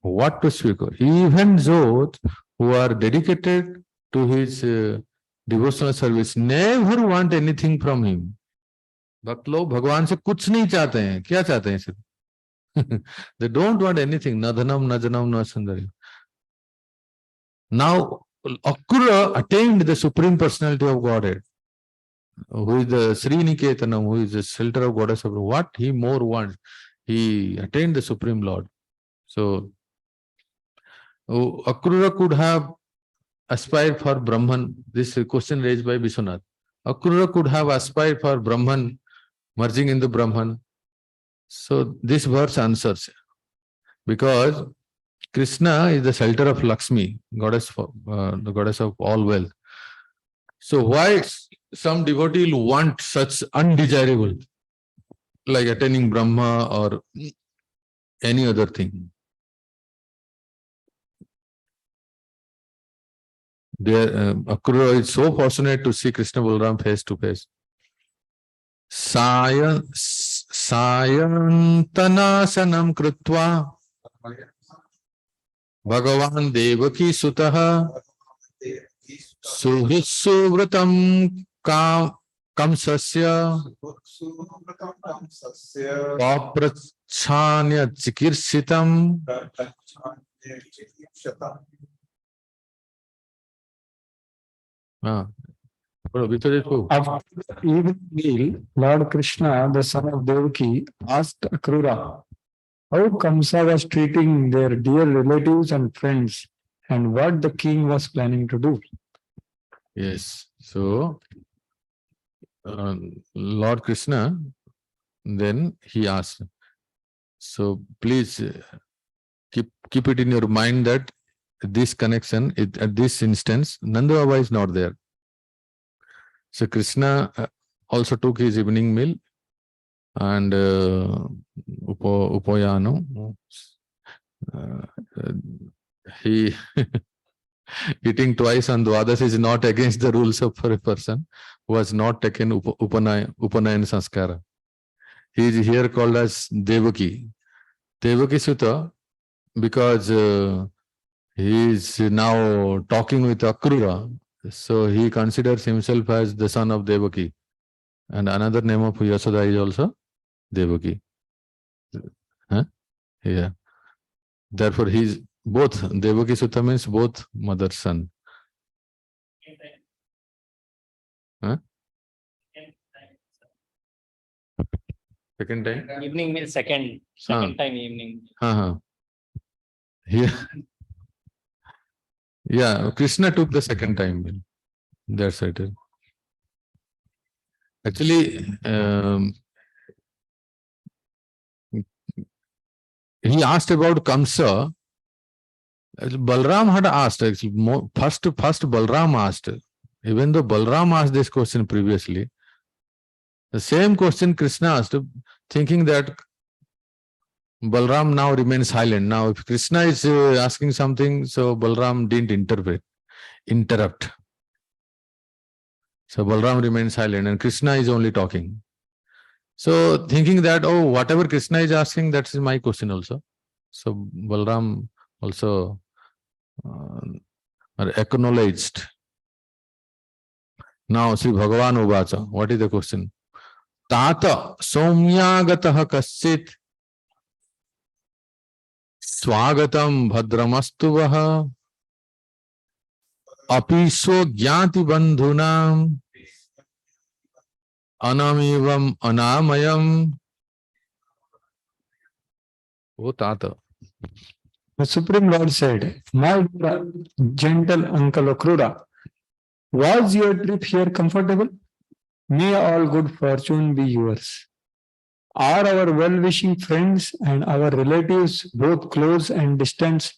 What to speak of? Even those who are dedicated to his devotional service never want anything from him. भक्त लोग भगवान से कुछ नहीं चाहते हैं. क्या चाहते हैं सिर्फ? They don't want anything. Na dhanam, na janam, na sundari. Now, Akrura attained the Supreme Personality of Godhead, who is the Sriniketanam, who is the shelter of goddess of what he more wants. He attained the Supreme Lord. So, Akrura could have aspired for Brahman. This question raised by Vishwanath. Akrura could have aspired for Brahman, merging in the Brahman. So this verse answers, because Krishna is the shelter of Lakshmi, the goddess of all wealth. So why some devotee will want such undesirable, like attaining Brahma or any other thing? Akrura is so fortunate to see Krishna Balram face to face. Sayantanasanam krutva Bhagavan Devaki Sutaha Suhitsuvratam Kamsasya Paprachanya Chikirsitam.
after the evening meal, Lord Krishna, the son of Devaki, asked Akrura how Kamsa was treating their dear relatives and friends, and what the king was planning to do.
Yes. So, Lord Krishna, then he asked, so please keep it in your mind that this connection at this instance, Nanda Baba is not there. So Krishna also took his evening meal and Upayano. He eating twice on Dwadas is not against the rules of for a person who has not taken Upanayan Sanskara. He is here called as Devaki. Devaki Sutta, because he is now talking with Akrura, so he considers himself as the son of Devaki. And another name of Yasoda is also Devaki. Huh? Yeah. Therefore, he is both. Devaki Sutta means both mother, son. Huh? Second time?
Evening means second time evening.
Yeah. Yeah, Krishna took the second time. That's it. Actually, he asked about Kamsa. Balram had asked, actually, first Balram asked. Even though Balram asked this question previously, the same question Krishna asked, thinking that Balram now remains silent. Now, if Krishna is asking something, so Balram didn't interrupt. So Balram remains silent and Krishna is only talking. So thinking that, oh, whatever Krishna is asking, that is my question also. So Balram also acknowledged. Now, Sri Bhagavan Uvacha, what is the question? Tata Somyagatah Kaschit Swagatam Bhadramastu Vaha Apiswa Gyati Bandhunam Anamivam Anamayam. Oh, Tata.
The Supreme Lord said, "My dear gentle uncle Akrura, was your trip here comfortable? May all good fortune be yours. Are our well-wishing friends and our relatives, both close and distant,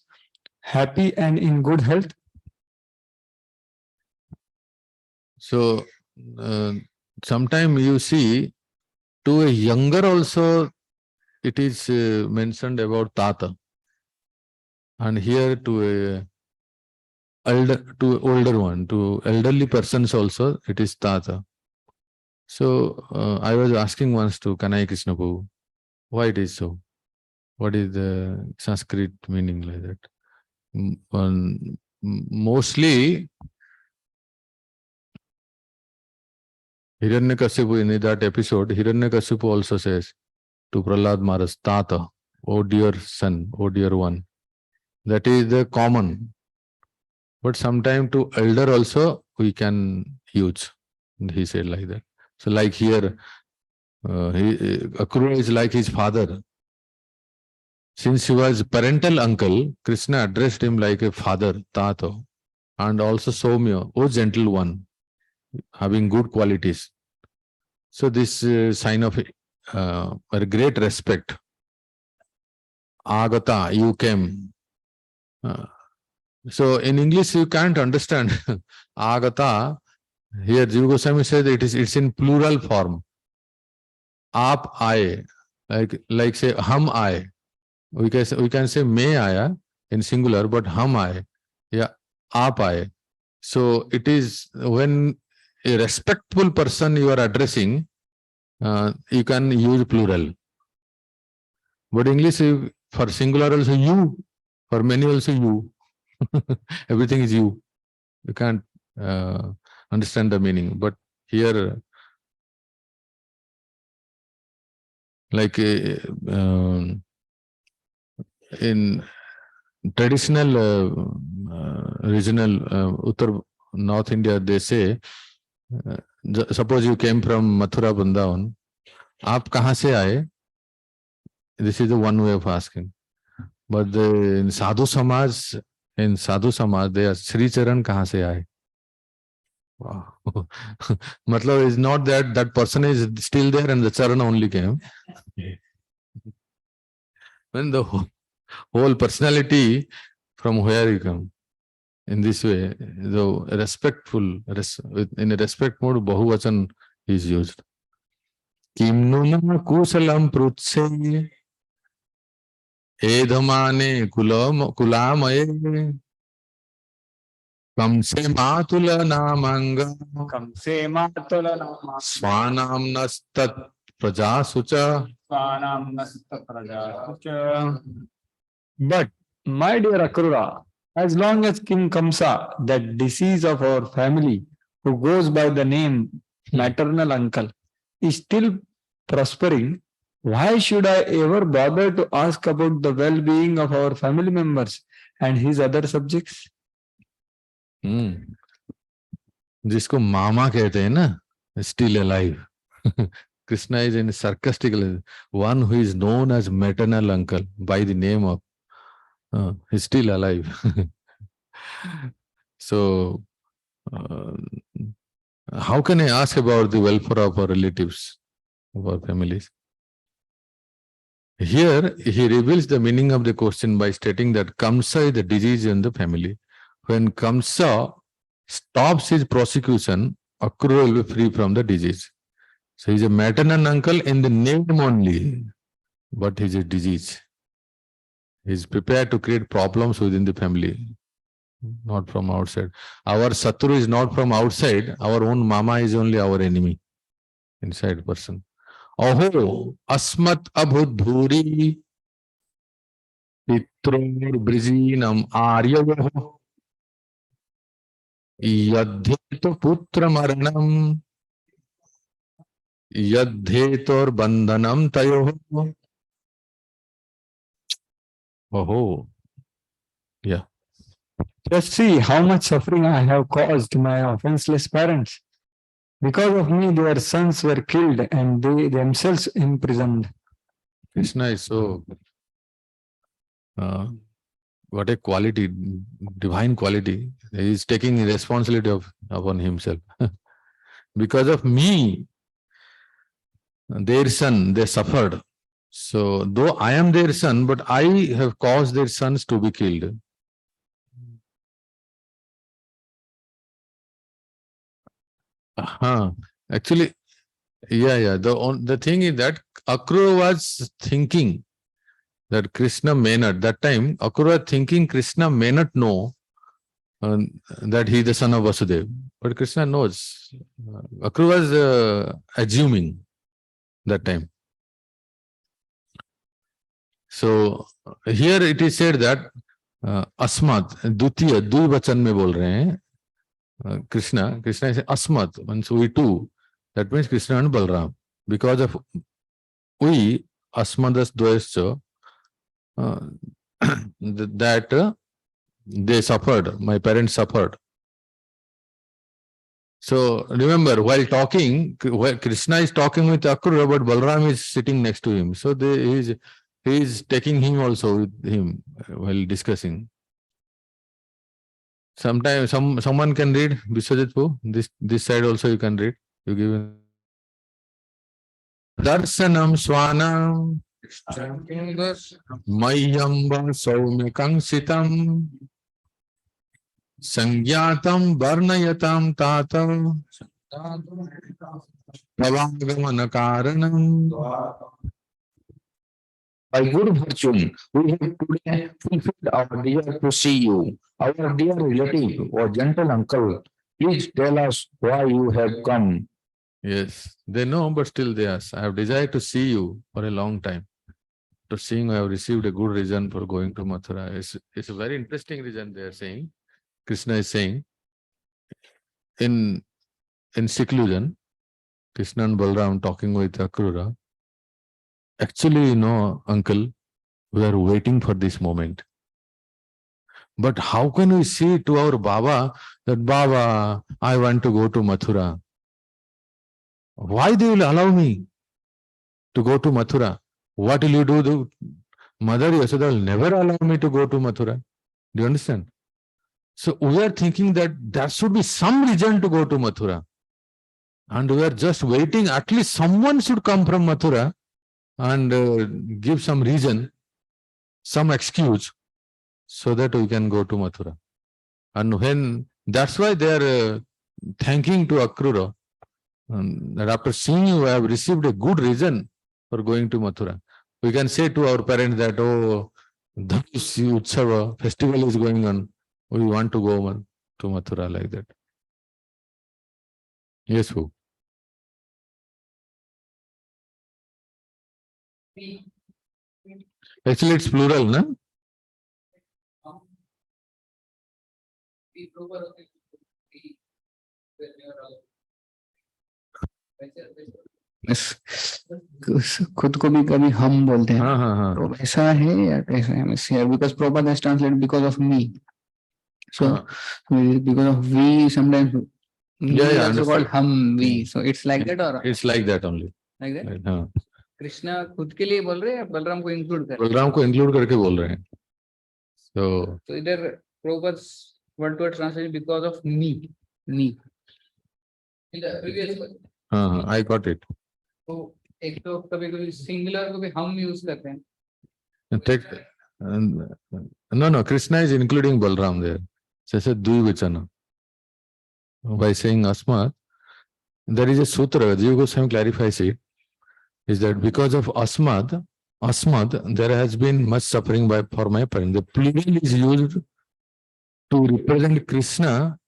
happy and in good health?"
So, sometime you see, to a younger also, it is mentioned about Tata. And here to older one, to elderly persons also, it is Tata. So I was asking once to Kanai Krishna Prabhu, why it is so? What is the Sanskrit meaning like that? Mostly, Hiranyakasipu, in that episode, Hiranyakasipu also says to Prahlad Maharaj, Tata, oh dear son, oh dear one. That is the common. But sometime to elder also we can use. He said like that. So like here, Akrura is like his father. Since he was parental uncle, Krishna addressed him like a father, Tata, and also Somya, oh gentle one, having good qualities. So this sign of a great respect. Agata, you came. So in English you can't understand Agata. Here Jiva Goswami says it's in plural form. Aap aaye, like say hum aaye. We can say may aaya in singular, but hum aaye, yeah, aap aaye. So it is when a respectful person you are addressing, you can use plural. But English for singular also you, for many also you. Everything is you. You can't understand the meaning. But here, like in traditional regional Uttar North India, they say, suppose you came from Mathura Vrindavan, aap kahan se aaye? This is the one way of asking. But in Sadhu Samaj, they are Sri Charan kahan se aaye? Wow. Matlab is not that person is still there and the Charan only came. When the whole personality from where you come. In this way, though respectful, in a respect mode, Bahuvachan is used. Kimnuna kusalam prutse edhamane kulamaye kamse matula namanga
Kamse matula nama
swanam nastat prajasucha.
svanam nasta praja. But, my dear Akrura, as long as King Kamsa, that disease of our family, who goes by the name maternal uncle, is still prospering, why should I ever bother to ask about the well-being of our family members and his other subjects?
जिसको मामा कहते हैं ना, still alive. Krishna is in sarcastic, one who is known as maternal uncle by the name of, is still alive. So, how can I ask about the welfare of our relatives, of our families? Here, he reveals the meaning of the question by stating that Kamsa is the disease in the family. When Kamsa stops his prosecution, Akrura will be free from the disease. So he's a maternal uncle in the name only, but he's a disease. He's prepared to create problems within the family, not from outside. Our Satru is not from outside, our own mama is only our enemy, inside person. Aho asmat abhudhuri pitror brijinam aryavaho yadheto putra maranam yadhetor bandhanam tayoho. Oh, yeah.
Just see how much suffering I have caused my offenseless parents. Because of me, their sons were killed and they themselves imprisoned.
Krishna is so, what a quality, divine quality. He is taking responsibility upon himself. Because of me, their son, they suffered. So, though I am their son, but I have caused their sons to be killed. Actually, yeah. The thing is that Akrura was thinking that Krishna may not, that time, Akrura thinking Krishna may not know that he is the son of Vasudeva. But Krishna knows. Akrura was assuming that time. So here it is said that Asmat, Dutiya, Dvivachan में बोल रहे हैं. Krishna is Asmat, means we too. That means Krishna and Balram. Because of we, Asmadas Dvayascha, that they suffered, my parents suffered. So remember, while talking, Krishna is talking with Akrura, but Balram is sitting next to him. So he is taking him also with him while discussing. Sometimes someone can read Vishwajit, this side also you can read. You give Darsanam Swanam Mayamba Saumikang Sitam Sangyatam Varnayatam Tata Pavagamana Karanam.
By good fortune, we have today fulfilled our desire to see you. Our dear relative or gentle uncle, please tell us why you have come.
Yes, they know, but still they ask. I have desired to see you for a long time. To seeing, I have received a good reason for going to Mathura. It's a very interesting reason they are saying. Krishna is saying, in seclusion, Krishna and Balram talking with Akrura. Actually, uncle, we are waiting for this moment. But how can we say to our Baba that, Baba, I want to go to Mathura? Why they will allow me to go to Mathura? What will you do? Mother Yashoda will never allow me to go to Mathura. Do you understand? So we are thinking that there should be some reason to go to Mathura. And we are just waiting. At least someone should come from Mathura and give some reason some excuse so that we can go to Mathura. And when that's why they are thanking to Akrura that after seeing you, I have received a good reason for going to Mathura. We can say to our parents that, oh, this Utsava festival is going on. We want to go to Mathura like that. Yes, who? Actually, it's plural, no?
खुद को भी कभी हम बोलते हैं
हाँ हाँ हाँ
तो ऐसा है या कैसा है miss here because Prabhupada has translated because of me so
हाँ.
because of we sometimes me
Yeah,
is
yeah,
also called
understood.
हम we
Yeah.
so it's like that or
It's like that only.
like that
Right, हाँ.
कृष्णा खुद के लिए बोल रहे हैं या बलराम को इंक्लूड कर
बलराम को इंक्लूड करके बोल रहे हैं.
तो इधर Prabhupada's word to word translation because of me in the previous one
हाँ हाँ, I got it.
तो एक तो कभी कभी सिंगुलर को भी हम यूज करते हैं
Take, no, Krishna is including Balram there. So it's a Dvivachana. By saying Asmat, there is a sutra, Jiva Goswami clarifies it, is that because of Asmat, there has been much suffering for my parents. The plural is used to represent Krishna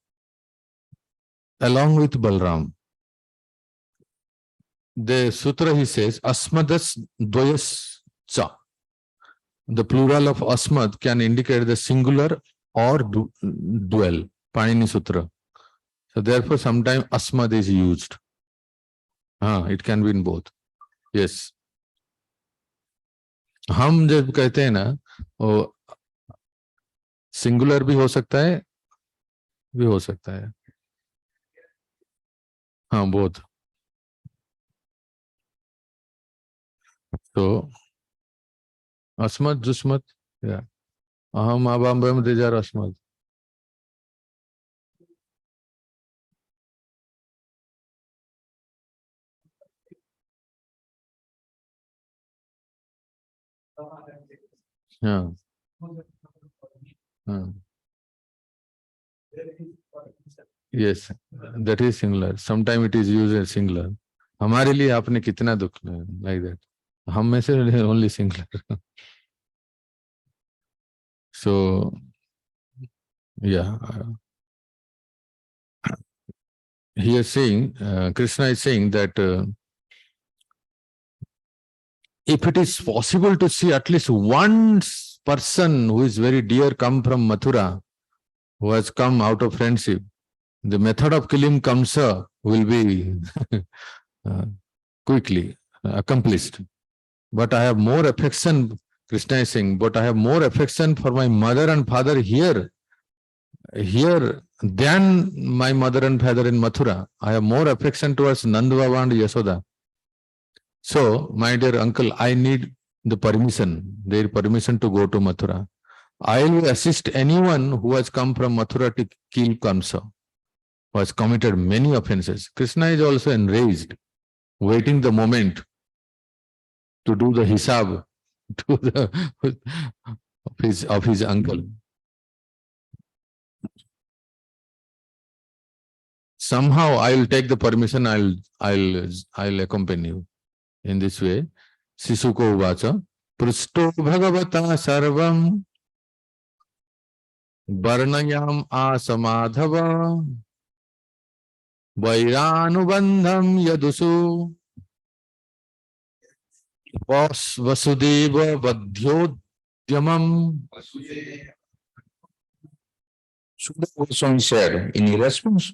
along with Balram. The sutra he says, Asmadas Dvayas Cha. The plural of Asmad can indicate the singular or dual, Panini Sutra. So therefore, sometimes Asmad is used. It can be in both. Yes. हम जब कहते हैं ना वो singular भी हो सकता है हाँ both. So Asmad, Jusmat, yeah. Aham abam dejar Asmad. Yeah. Yes, that is singular. Sometimes it is used as singular. हमारे लिए आपने कितना दुख like that. हम में से only singular. So, yeah. He is saying, Krishna is saying that if it is possible to see at least one person who is very dear come from Mathura, who has come out of friendship, the method of killing Kamsa will be quickly accomplished. But I have more affection, Krishna is saying, but I have more affection for my mother and father here than my mother and father in Mathura. I have more affection towards Nanda Baba and Yasoda. So, my dear uncle, I need their permission to go to Mathura. I will assist anyone who has come from Mathura to kill Kamsa, who has committed many offenses. Krishna is also enraged, waiting the moment to do the hisab to of his uncle. Somehow I will take the permission, I'll accompany you. In this way, Sisuko Uvacha, Prusto Bhagavata Sarvam Varnayam Asamadhava Vairanubandham Yadusu Vasudeva Vadhyodhyamam.
Sukadeva Goswami said, in response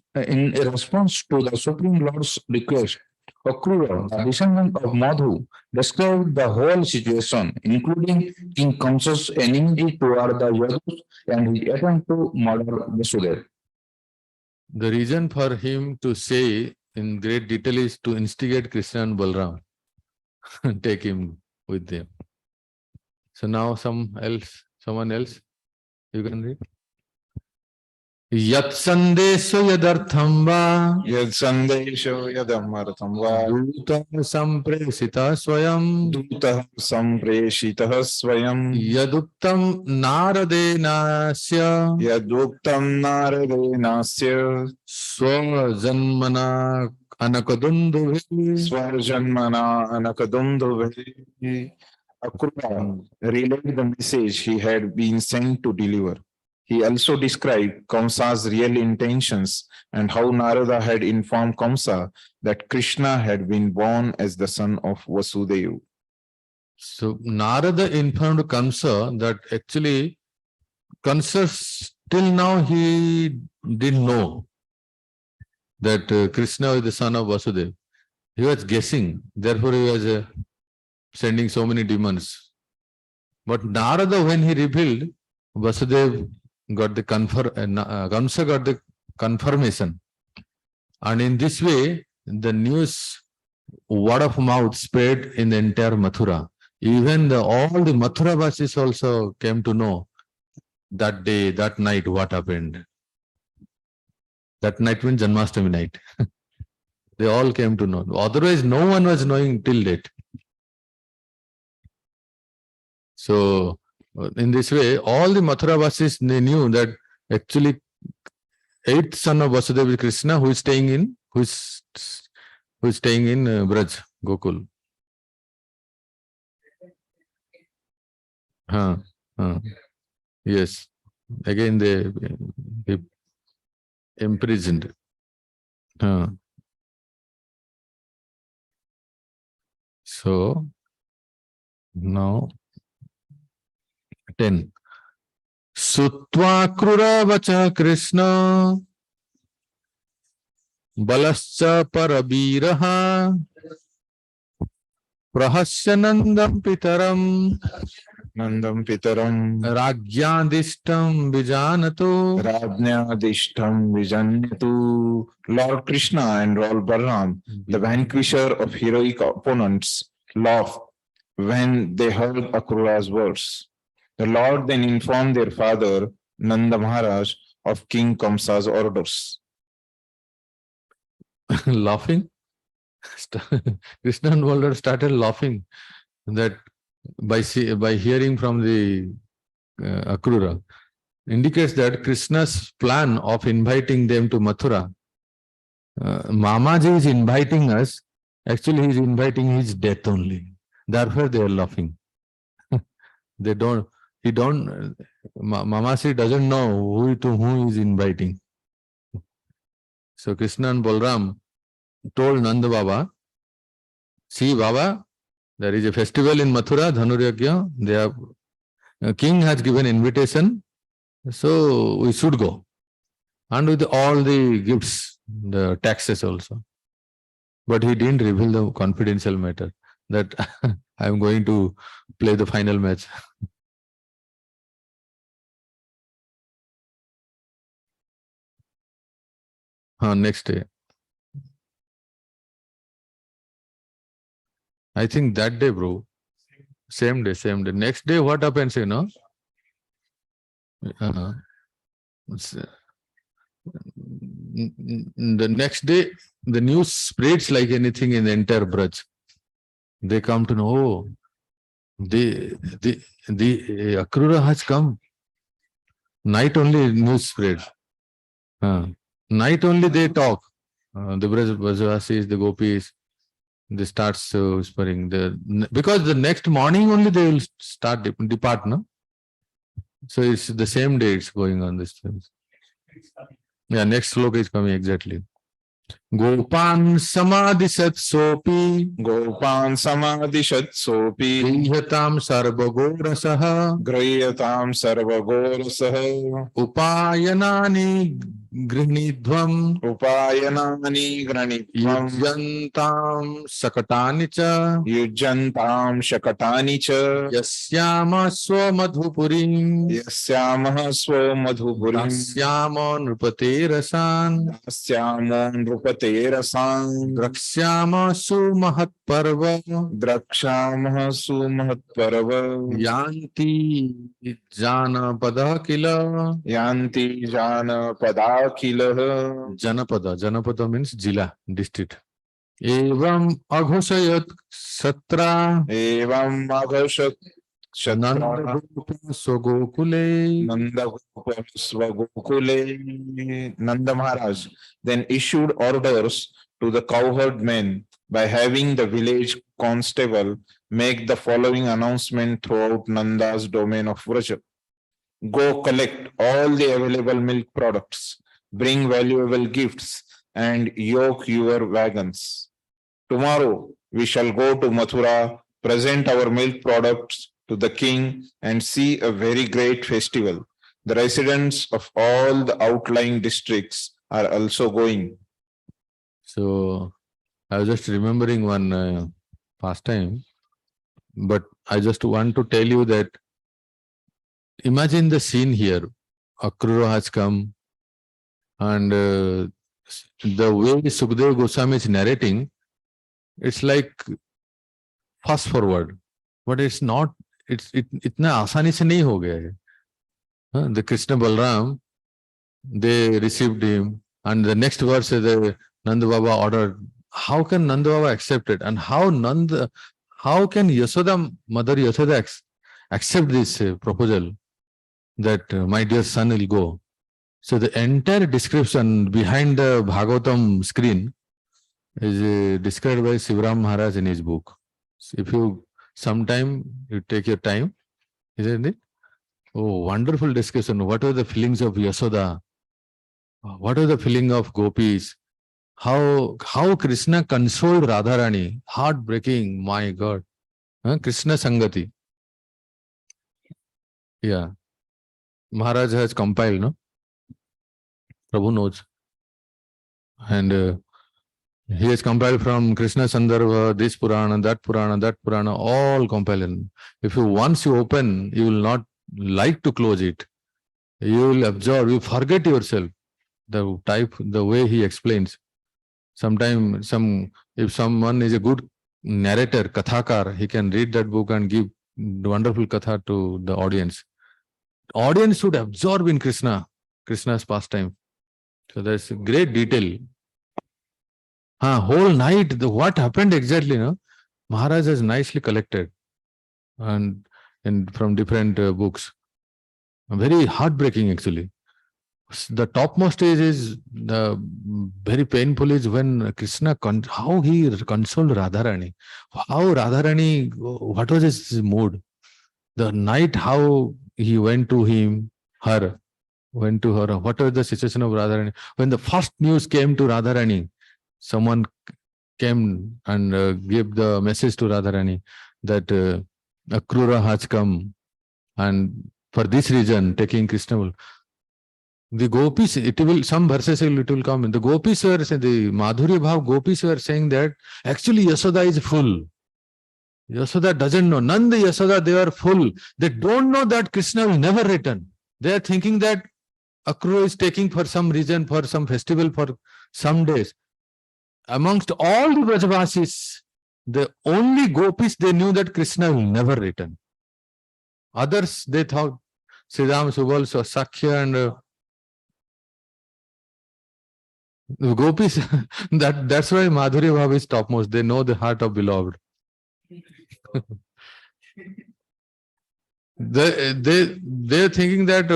to the Supreme Lord's request, Akrura, the descendant of Madhu, described the whole situation, including King Kamsa's enmity toward the Yadus and his attempt to murder Vasudeva.
The reason for him to say in great detail is to instigate Krishna and Balram. Take him with them. So now someone else, you can read. Yat sandesho yadartham va
Yad sandesho yadamartam va
duta sampresita swayam
dutah sampreshitah swayam
yaduktam naradenasya
yaduktam naradenasya
swajanmana anakadundubhi.
swajanmana anakadundubhi. Akrura relayed the message he had been sent to deliver. He also described Kamsa's real intentions and how Narada had informed Kamsa that Krishna had been born as the son of Vasudeva.
So Narada informed Kamsa that actually Kamsa till now he didn't know that Krishna is the son of Vasudeva. He was guessing, therefore he was sending so many demons. But Narada, when he revealed, Vasudeva got the Kamsa got the confirmation. And in this way, the news, word of mouth spread in the entire Mathura. Even all the Mathura Vasis also came to know that day, that night, what happened. That night means Janmashtami night. They all came to know. Otherwise, no one was knowing till date. So, in this way, all the Mathura Vasis, they knew that actually 8th son of Vasudeva is Krishna, who is staying in Braj, Gokul. Yes. Again they imprisoned. So now 10. Sutva krura vacha Krishna balascha parabiraha prahasyanandam pitaram
Nandam Pitaram
Ragyadishtam Vijanato.
Rajnadishtam Vijanyatu. Lord Krishna and Lord Balaram, the vanquisher of heroic opponents, laughed when they heard Akrura's words. The Lord then informed their father, Nanda Maharaj, of King Kamsa's orders.
Laughing. Krishna and Balaram started laughing that by hearing from the Akrura, indicates that Krishna's plan of inviting them to Mathura, Mamaji is inviting us, actually he is inviting his death only. Therefore they are laughing. Mamaji doesn't know to whom he is inviting. So Krishna and Balaram told Nanda Baba, see Baba, there is a festival in Mathura, Dhanuragya. King has given invitation, so we should go. And with all the gifts, the taxes also. But he didn't reveal the confidential matter that I am going to play the final match. Next day. I think that day, bro. Same day. Next day, what happens, you know? The next day, the news spreads like anything in the entire Braj. They come to know, oh, the Akrura has come. Night only news spreads. Night only they talk. The Brajvasis, the Gopis, they start whispering. Because the next morning only they will start depart, no? So it's the same day it's going on this thing. Yeah, next sloka is coming exactly. Gopan samadhisat sopi
Gopan samadhishat sopi
grihyatam sarvagorasaha upayanani grinidvam yujyantam sakatani cha yasyama swamadhupurim yasyama nrupate rasan
रघुपते रसां
Drakshama Sumahat Parva
द्रक्ष्यामः सुमहत्पर्व
Yanti Janapada Kila.
यान्ति जानपदाखिलः
Janapada. Janapada means Jila, district. Evam Aghosayat Satra
एवं अघोषत
Nanda Sogokule.
Nanda Nanda Maharaj then issued orders to the cowherd men by having the village constable make the following announcement throughout Nanda's domain of Vraja. Go collect all the available milk products, bring valuable gifts, and yoke your wagons. Tomorrow we shall go to Mathura, present our milk products to the king, and see a very great festival. The residents of all the outlying districts are also going.
So I was just remembering one pastime, but I just want to tell you that imagine the scene here. Akrura has come, and the way Sukdev Goswami is narrating, it's like fast forward, but it's not. इतना आसानी से नहीं हो गया है. The Krishna Balram, they received him, and the next verse the Nanda Baba ordered. How can Nanda Baba accept it, and how can Yasoda, Mother Yasoda accept this proposal that my dear son will go? So the entire description behind the Bhagavatam screen is described by Sivaram Maharaj in his book. So if you sometime you take your time, isn't it? Oh, wonderful discussion. What are the feelings of Yasoda? What are the feeling of gopis? How Krishna consoled Radharani? Heartbreaking, my God. Krishna Sangati. Yeah. Maharaj has compiled, no? Prabhu knows. And he has compiled from Krishna Sandarbha, this Purana, that Purana, all compiled. If once you open, you will not like to close it. You will absorb, you forget yourself. The way he explains. Sometimes if someone is a good narrator, kathakar, he can read that book and give wonderful katha to the audience. Audience should absorb in Krishna's pastime. So there's great detail. Whole night, what happened exactly, no? Maharaj has nicely collected and from different books. Very heartbreaking, actually. The topmost is the very painful is when Krishna, how he consoled Radharani. How Radharani, what was his mood? The night, how he went to her. What was the situation of Radharani? When the first news came to Radharani, someone came and gave the message to Radharani that Akrura has come, and for this reason, taking Krishna. The gopis, some verses it will come. The gopis were saying, the Madhurya Bhav gopis were saying that actually Yasoda is full. Yasoda doesn't know. Nanda, Yasoda, they are full. They don't know that Krishna will never return. They are thinking that Akrura is taking for some reason, for some festival, for some days. Amongst all the Brajavasis, the only gopis, they knew that Krishna will never return. Others, they thought, Siddham, Subal, Sakhya and gopis, that's why Madhurya Bhav is topmost. They know the heart of beloved. They're thinking that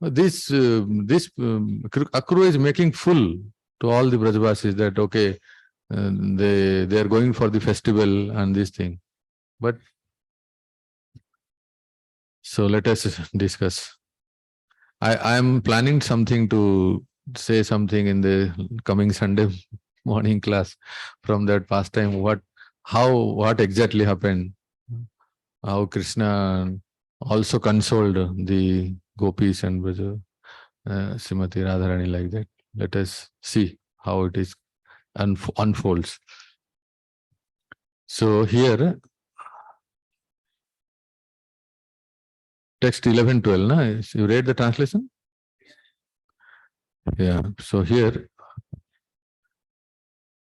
this Akrura is making full to all the Brajavasis that okay, they are going for the festival and this thing. But so let us discuss. I am planning something to say something in the coming Sunday morning class from that pastime. What exactly happened? How Krishna also consoled the gopis and Srimati Radharani like that. Let us see how it is unfolds. So here, text 11-12, na? You read the translation? Yeah. So here,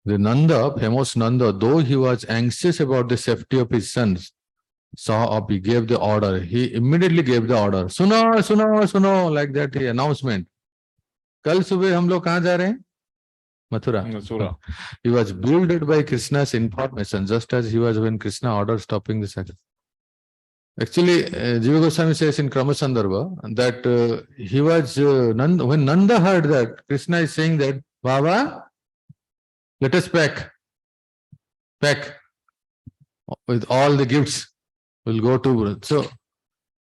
The Nanda, famous Nanda, though he was anxious about the safety of his sons, saw up, he gave the order. He immediately gave the order. Suno, suno, suno, like that he announcement. Kal subah hum log kahan ja rahe hain? Mathura. He was bewildered by Krishna's information, just as he was when Krishna ordered stopping the sacrifice. Actually, Jiva Goswami says in Krama Sandarbha that he was, when Nanda heard that, Krishna is saying that, Baba, let us pack with all the gifts. We'll go to. So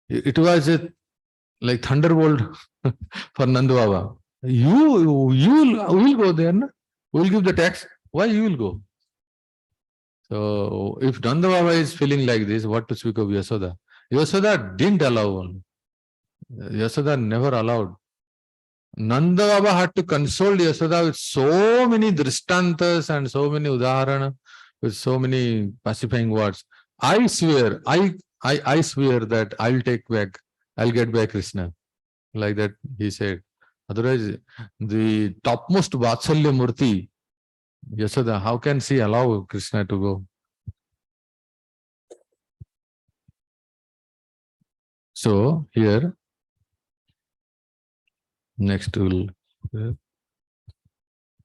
it was like thunderbolt for Nanda Baba. You will go there, na? We'll give the tax. Why you will go? So if Nanda Baba is feeling like this, what to speak of Yasoda? Yasoda didn't allow. Yasoda never allowed. Nanda Baba had to console Yasoda with so many drishtantas and so many udaharana, with so many pacifying words. I swear, I swear that I'll get back Krishna. Like that he said. Otherwise, the topmost Vatsalya Murti, Yasoda, how can she allow Krishna to go? So here, next will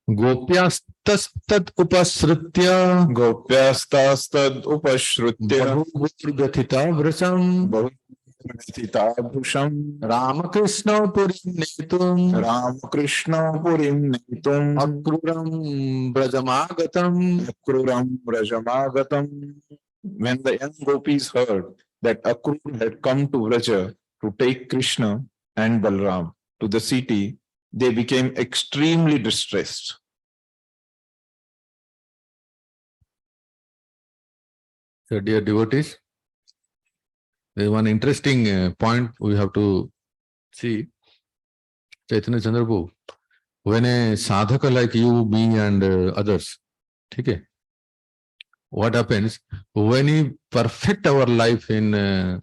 Gopyastastad upasrutya
Gopyastastad upashrutya
Gathita vrasam
Bhusham
Ramakrishna Purim Netum
Ramakrishna Purim Netum
Akruram
Brajamagatam. When the young gopis heard that Akrura had come to Vraja to take Krishna and Balram to the city, they became extremely distressed.
So dear devotees, there is one interesting point we have to see. Chaitanya Chandraprabhu, when a sadhaka like you, me and others, okay, what happens when we perfect our life in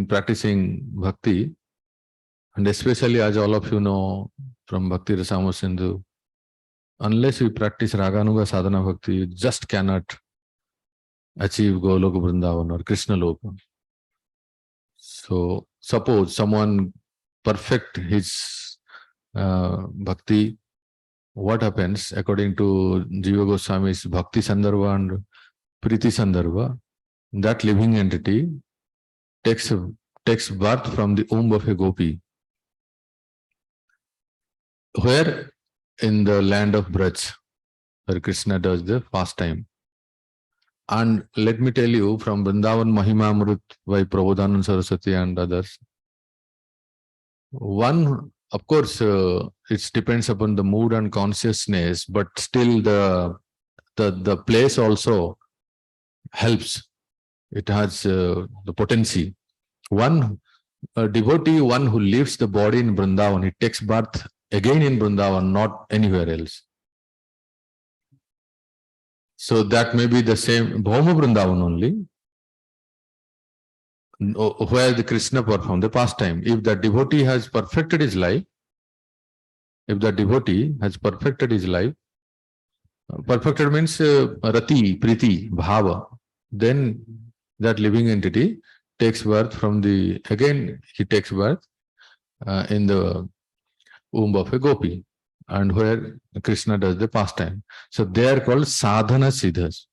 practicing bhakti, and especially as all of you know from Bhakti Rasamrita Sindhu, unless we practice Raganuga Sadhana Bhakti, you just cannot achieve Goloka Vrindavan or Krishna Loka. So suppose someone perfect his bhakti, what happens according to Jiva Goswami's Bhakti Sandarbha and Priti Sandarbha, that living entity takes birth from the womb of a gopi. Where? In the land of Braj, where Krishna does the pastime. And let me tell you, from Vrindavan Mahimamrut by Prabodhanand Saraswati and others, one, of course, it depends upon the mood and consciousness, but still the place also helps. It has the potency. One devotee, one who leaves the body in Vrindavan, he takes birth again in Vrindavan, not anywhere else. So that may be the same Bhauma Vrindavan only, where the Krishna performed the pastime. If the devotee has perfected his life, perfected means rati, priti, bhava, then that living entity takes birth from he takes birth in the womb of a gopi, and where Krishna does the pastime. So they are called sadhana siddhas.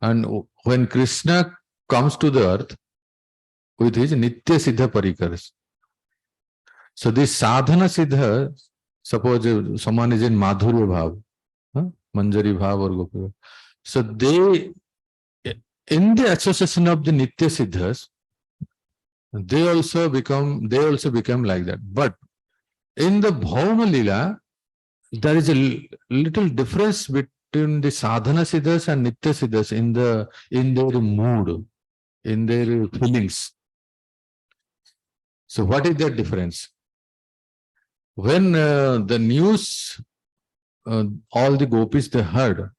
And when Krishna comes to the earth with his nitya siddha parikaras, so this sadhana siddha, suppose someone is in madhurya bhav, manjari bhav or gopi bhav, so they, in the association of the nitya siddhas, they also become like that. But in the Bhauma Lila, there is a little difference between the sadhana siddhas and nitya siddhas in their mood, in their feelings. So what is that difference? When the news, all the gopis, they heard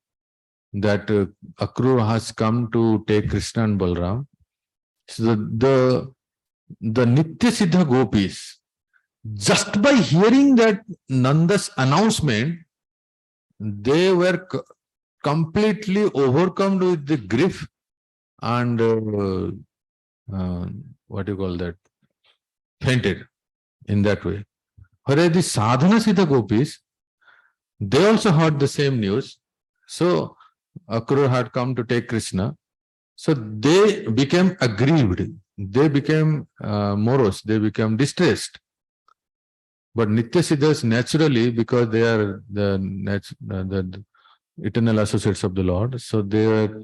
that Akrura has come to take Krishna and Balram, so the nitya siddha gopis, just by hearing that Nanda's announcement, they were completely overcome with the grief and what do you call that? Fainted in that way. Whereas the sadhana siddha gopis, they also heard the same news. So Akrura had come to take Krishna. So they became aggrieved. They became morose. They became distressed. But Nitya Siddhas naturally, because they are the eternal associates of the Lord, so their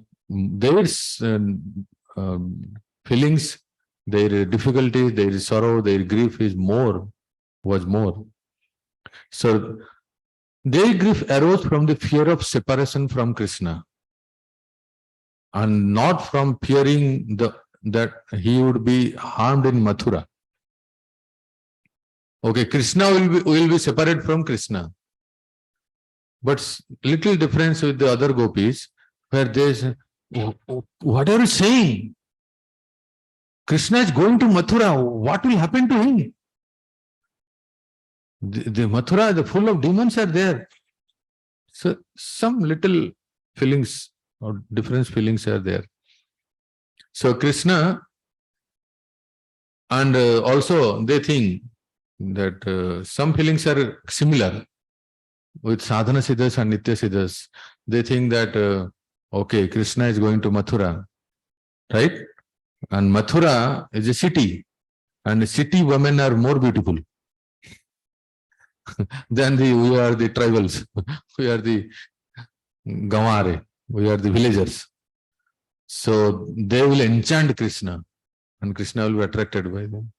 feelings, their difficulties, their sorrow, their grief was more. So their grief arose from the fear of separation from Krishna, and not from fearing that he would be harmed in Mathura. Okay, Krishna will be separate from Krishna. But little difference with the other gopis, where they say, what are you saying? Krishna is going to Mathura. What will happen to him? The Mathura, the full of demons are there. So some little feelings or different feelings are there. So Krishna, and also they think that some feelings are similar with sadhana siddhas and nitya siddhas. They think that okay, Krishna is going to Mathura, right? And Mathura is a city, and city women are more beautiful than we are the tribals. We are the Gaware. We are the villagers. So they will enchant Krishna, and Krishna will be attracted by them.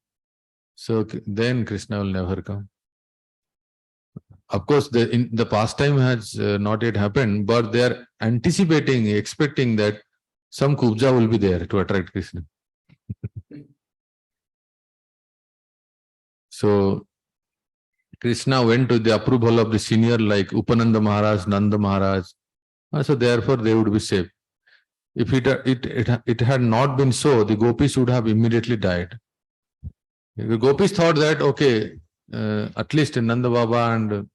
So then Krishna will never come. Of course, the pastime has not yet happened, but they are anticipating, expecting that some kubja will be there to attract Krishna. So Krishna went to the approval of the senior like Upananda Maharaj, Nanda Maharaj. So therefore they would be safe. If it had not been so, the gopis would have immediately died. The gopis thought that, okay, at least Nanda Baba and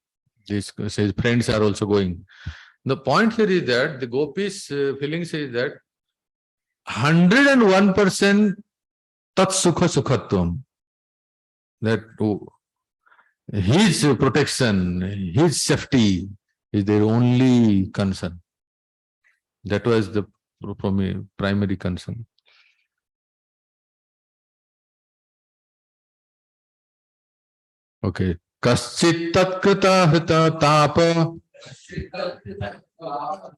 his friends are also going. The point here is that the gopis' feelings is that 101% tat sukha sukhatvam. That his protection, his safety is their only concern. That was the primary concern. Okay. Kaschit tatkrita hrita tapa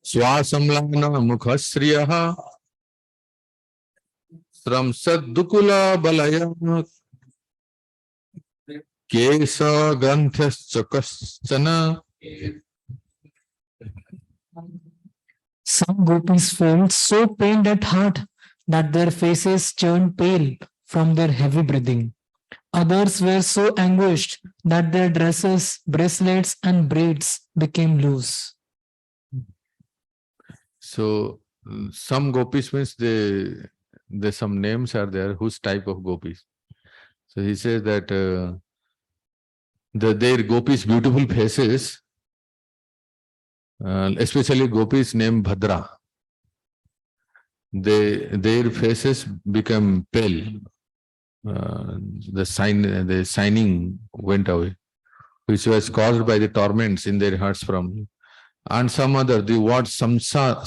swasamlana mukhasriyaha sramsadukula balaya kesa granthascha kaschana.
Some gopis felt so pained at heart that their faces turned pale from their heavy breathing. Others were so anguished that their dresses, bracelets, and braids became loose.
So some gopis means there's some names are there whose type of gopis. So he says that their gopis' beautiful faces, especially gopis named Bhadra, their faces become pale. The shining went away, which was caused by the torments in their hearts from. And some other, the word sramsa,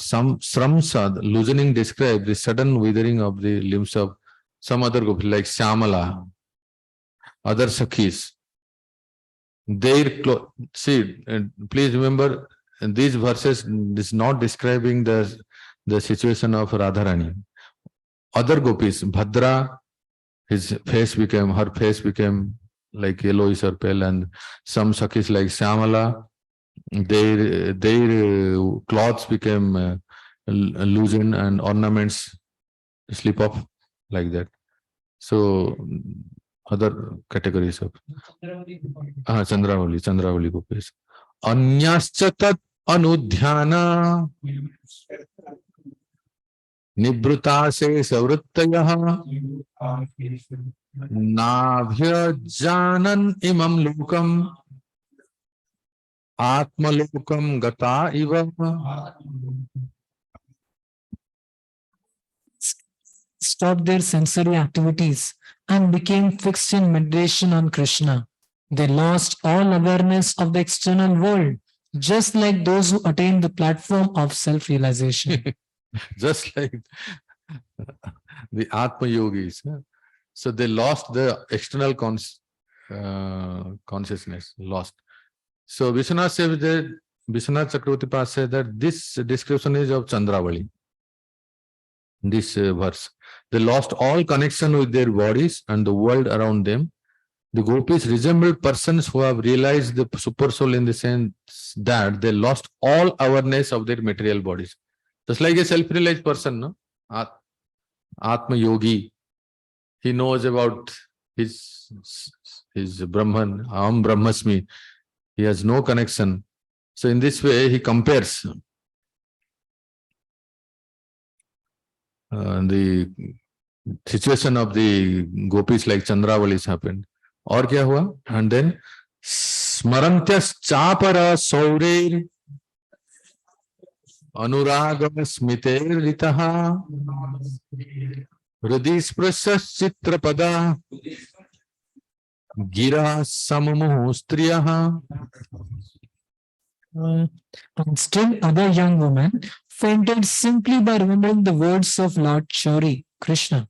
loosening, describe the sudden withering of the limbs of some other gopis like Shyamala, other Sakhis. See, please remember, these verses is not describing the situation of Radharani. Other gopis, Bhadra, her face became like yellowish or pale, and some Sakhis like Shyamala, their clothes became loosened and ornaments slip off like that. So other categories of Chandravali gopis. Anyascha tat anudhyana nibruta se savruttayah nabhya janan imam lokam Atmalokam gata iva.
Stopped their sensory activities and became fixed in meditation on Krishna. They lost all awareness of the external world, just like those who attain the platform of self-realization.
Just like the Atma yogis. So they lost the external consciousness, lost. So Vishwanath says that, Vishwanath Chakravarti said that this description is of Chandravali. This verse. They lost all connection with their bodies and the world around them. The gopis resembled persons who have realized the super soul in the sense that they lost all awareness of their material bodies. Just like a self-realized person, no? Atma yogi, he knows about his Brahman, Aham Brahmasmi. He has no connection. So in this way, he compares the situation of the gopis like Chandravali's happened. और क्या हुआ? And then स्मरन्त्यस chopper सौरेर अनुरागम स्मितेर्रितः हृदि स्पृशस् चित्रपदा गिरा सममुः स्त्रियः.
And still other young women fainted simply by remembering the words of Lord Chauri, Krishna.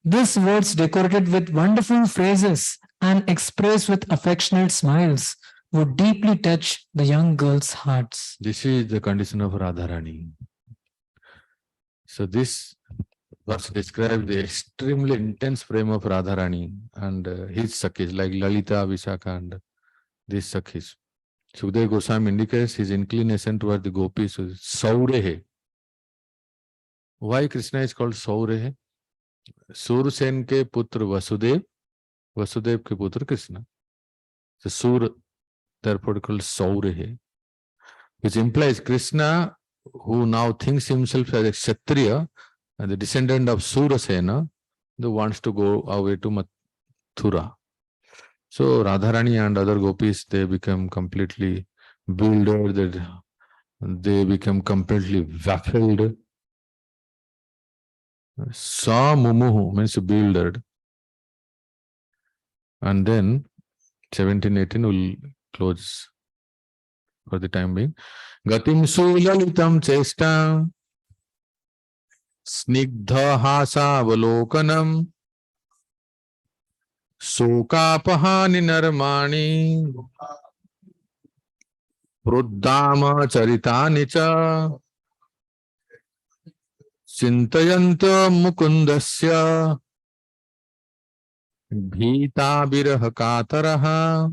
These words, decorated with wonderful phrases and expressed with affectionate smiles, would deeply touch the young girls' hearts.
This is the condition of Radharani. So this verse describes the extremely intense frame of Radharani and his Sakhis like Lalita, Vishakha and these Sakhis. Sukadeva Goswami indicates his inclination toward the gopis is Saurehe. Why Krishna is called Saurehe? Sursen ke putra Vasudev, Vasudev ke putra Krishna. So Sur, therefore called Saurehe, which implies Krishna, who now thinks himself as a Kshatriya and the descendant of Surasena, who wants to go away to Mathura. So Radharani and other gopis, they become completely bewildered, they become completely baffled. Sa mumuhu means bewildered. And then 17-18 will close for the time being. Gatim sulalitam chesta snigdha hasa avalokanam Sokapahani narmani Vruddhama charitani cha Chintayanta mukundasya Bhita biraha kataraha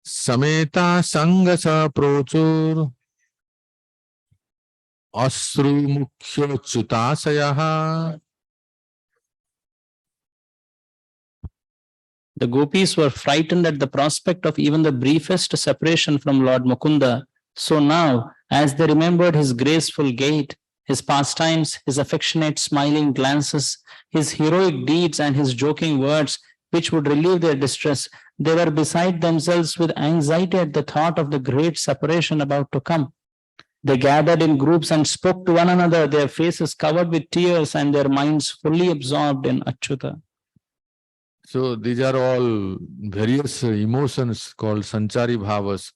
Sameta sangasa prochur Asru mukhya chutasayaha.
The gopis were frightened at the prospect of even the briefest separation from Lord Mukunda. So now, as they remembered his graceful gait, his pastimes, his affectionate smiling glances, his heroic deeds and his joking words, which would relieve their distress, they were beside themselves with anxiety at the thought of the great separation about to come. They gathered in groups and spoke to one another, their faces covered with tears and their minds fully absorbed in Achyuta.
So these are all various emotions called Sanchari Bhavas.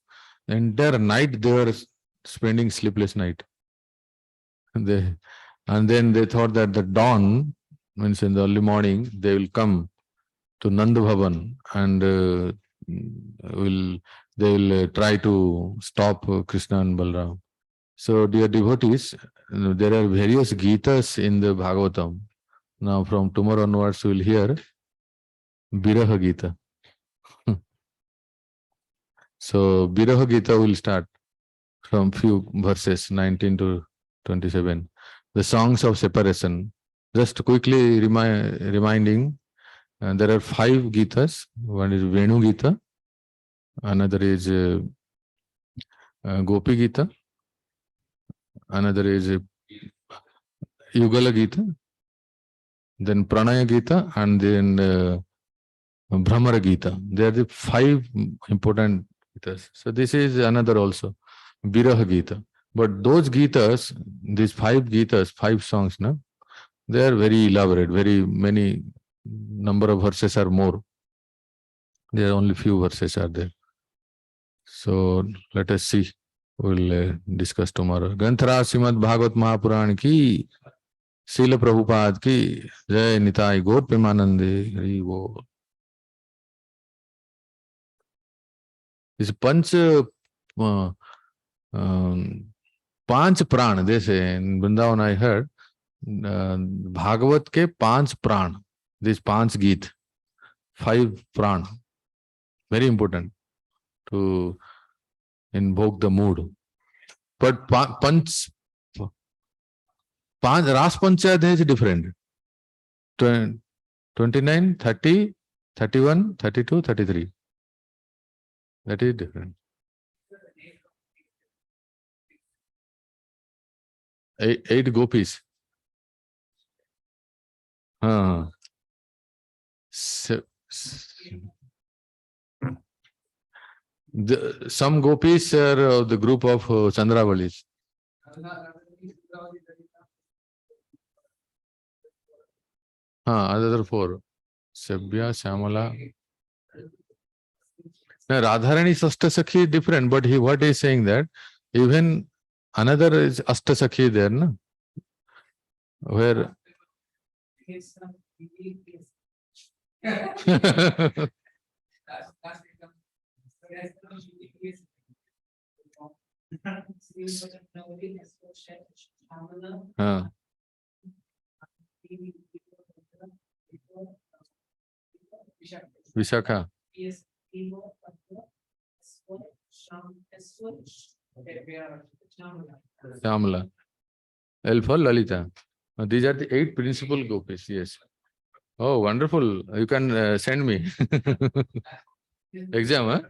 The entire night they were spending sleepless night. And then they thought that the dawn, means in the early morning, they will come to Nanda Bhavan and they will try to stop Krishna and Balram. So dear devotees, there are various Gitas in the Bhagavatam. Now from tomorrow onwards we will hear Viraha Gita. So Viraha Gita will start from few verses 19 to 27. The songs of separation. Just quickly reminding, there are 5 Gitas. One is Venu Gita, another is Gopi Gita, another is Yugala Gita, then Pranaya Gita, and then Brahmara Gita. They are the 5 important Gitas. So this is another also Viraha Gita. But those Gitas, these 5 Gitas, 5 songs, no, they are very elaborate. Very many number of verses are more. There are only few verses are there. So let us see. We'll discuss tomorrow. Granthara Srimad Bhagavat Mahapuran ki, Srila Prabhupada ki, Jai Nitai Gaur Premanande, Hari Bol. This Panch Pran, they say in Vrindavan I heard, Bhagavat ke 5 Pran, this 5 Geet, 5 Pran, very important to invoke the mood. But Ras Panchayat is different. 29, 30, 31, 32, 33. That is different. 8 gopis. Some gopis are the group of Chandravalis. Other 4. Sabya, Shyamala. Now, Radharani Ashtasakhi is different, but what he is saying that even another is Ashtasakhi there, no? Where Vishakha. Shyamala. L for Lalita. These are the 8 principal gopis, yes. Oh, wonderful. You can send me. Exam, huh?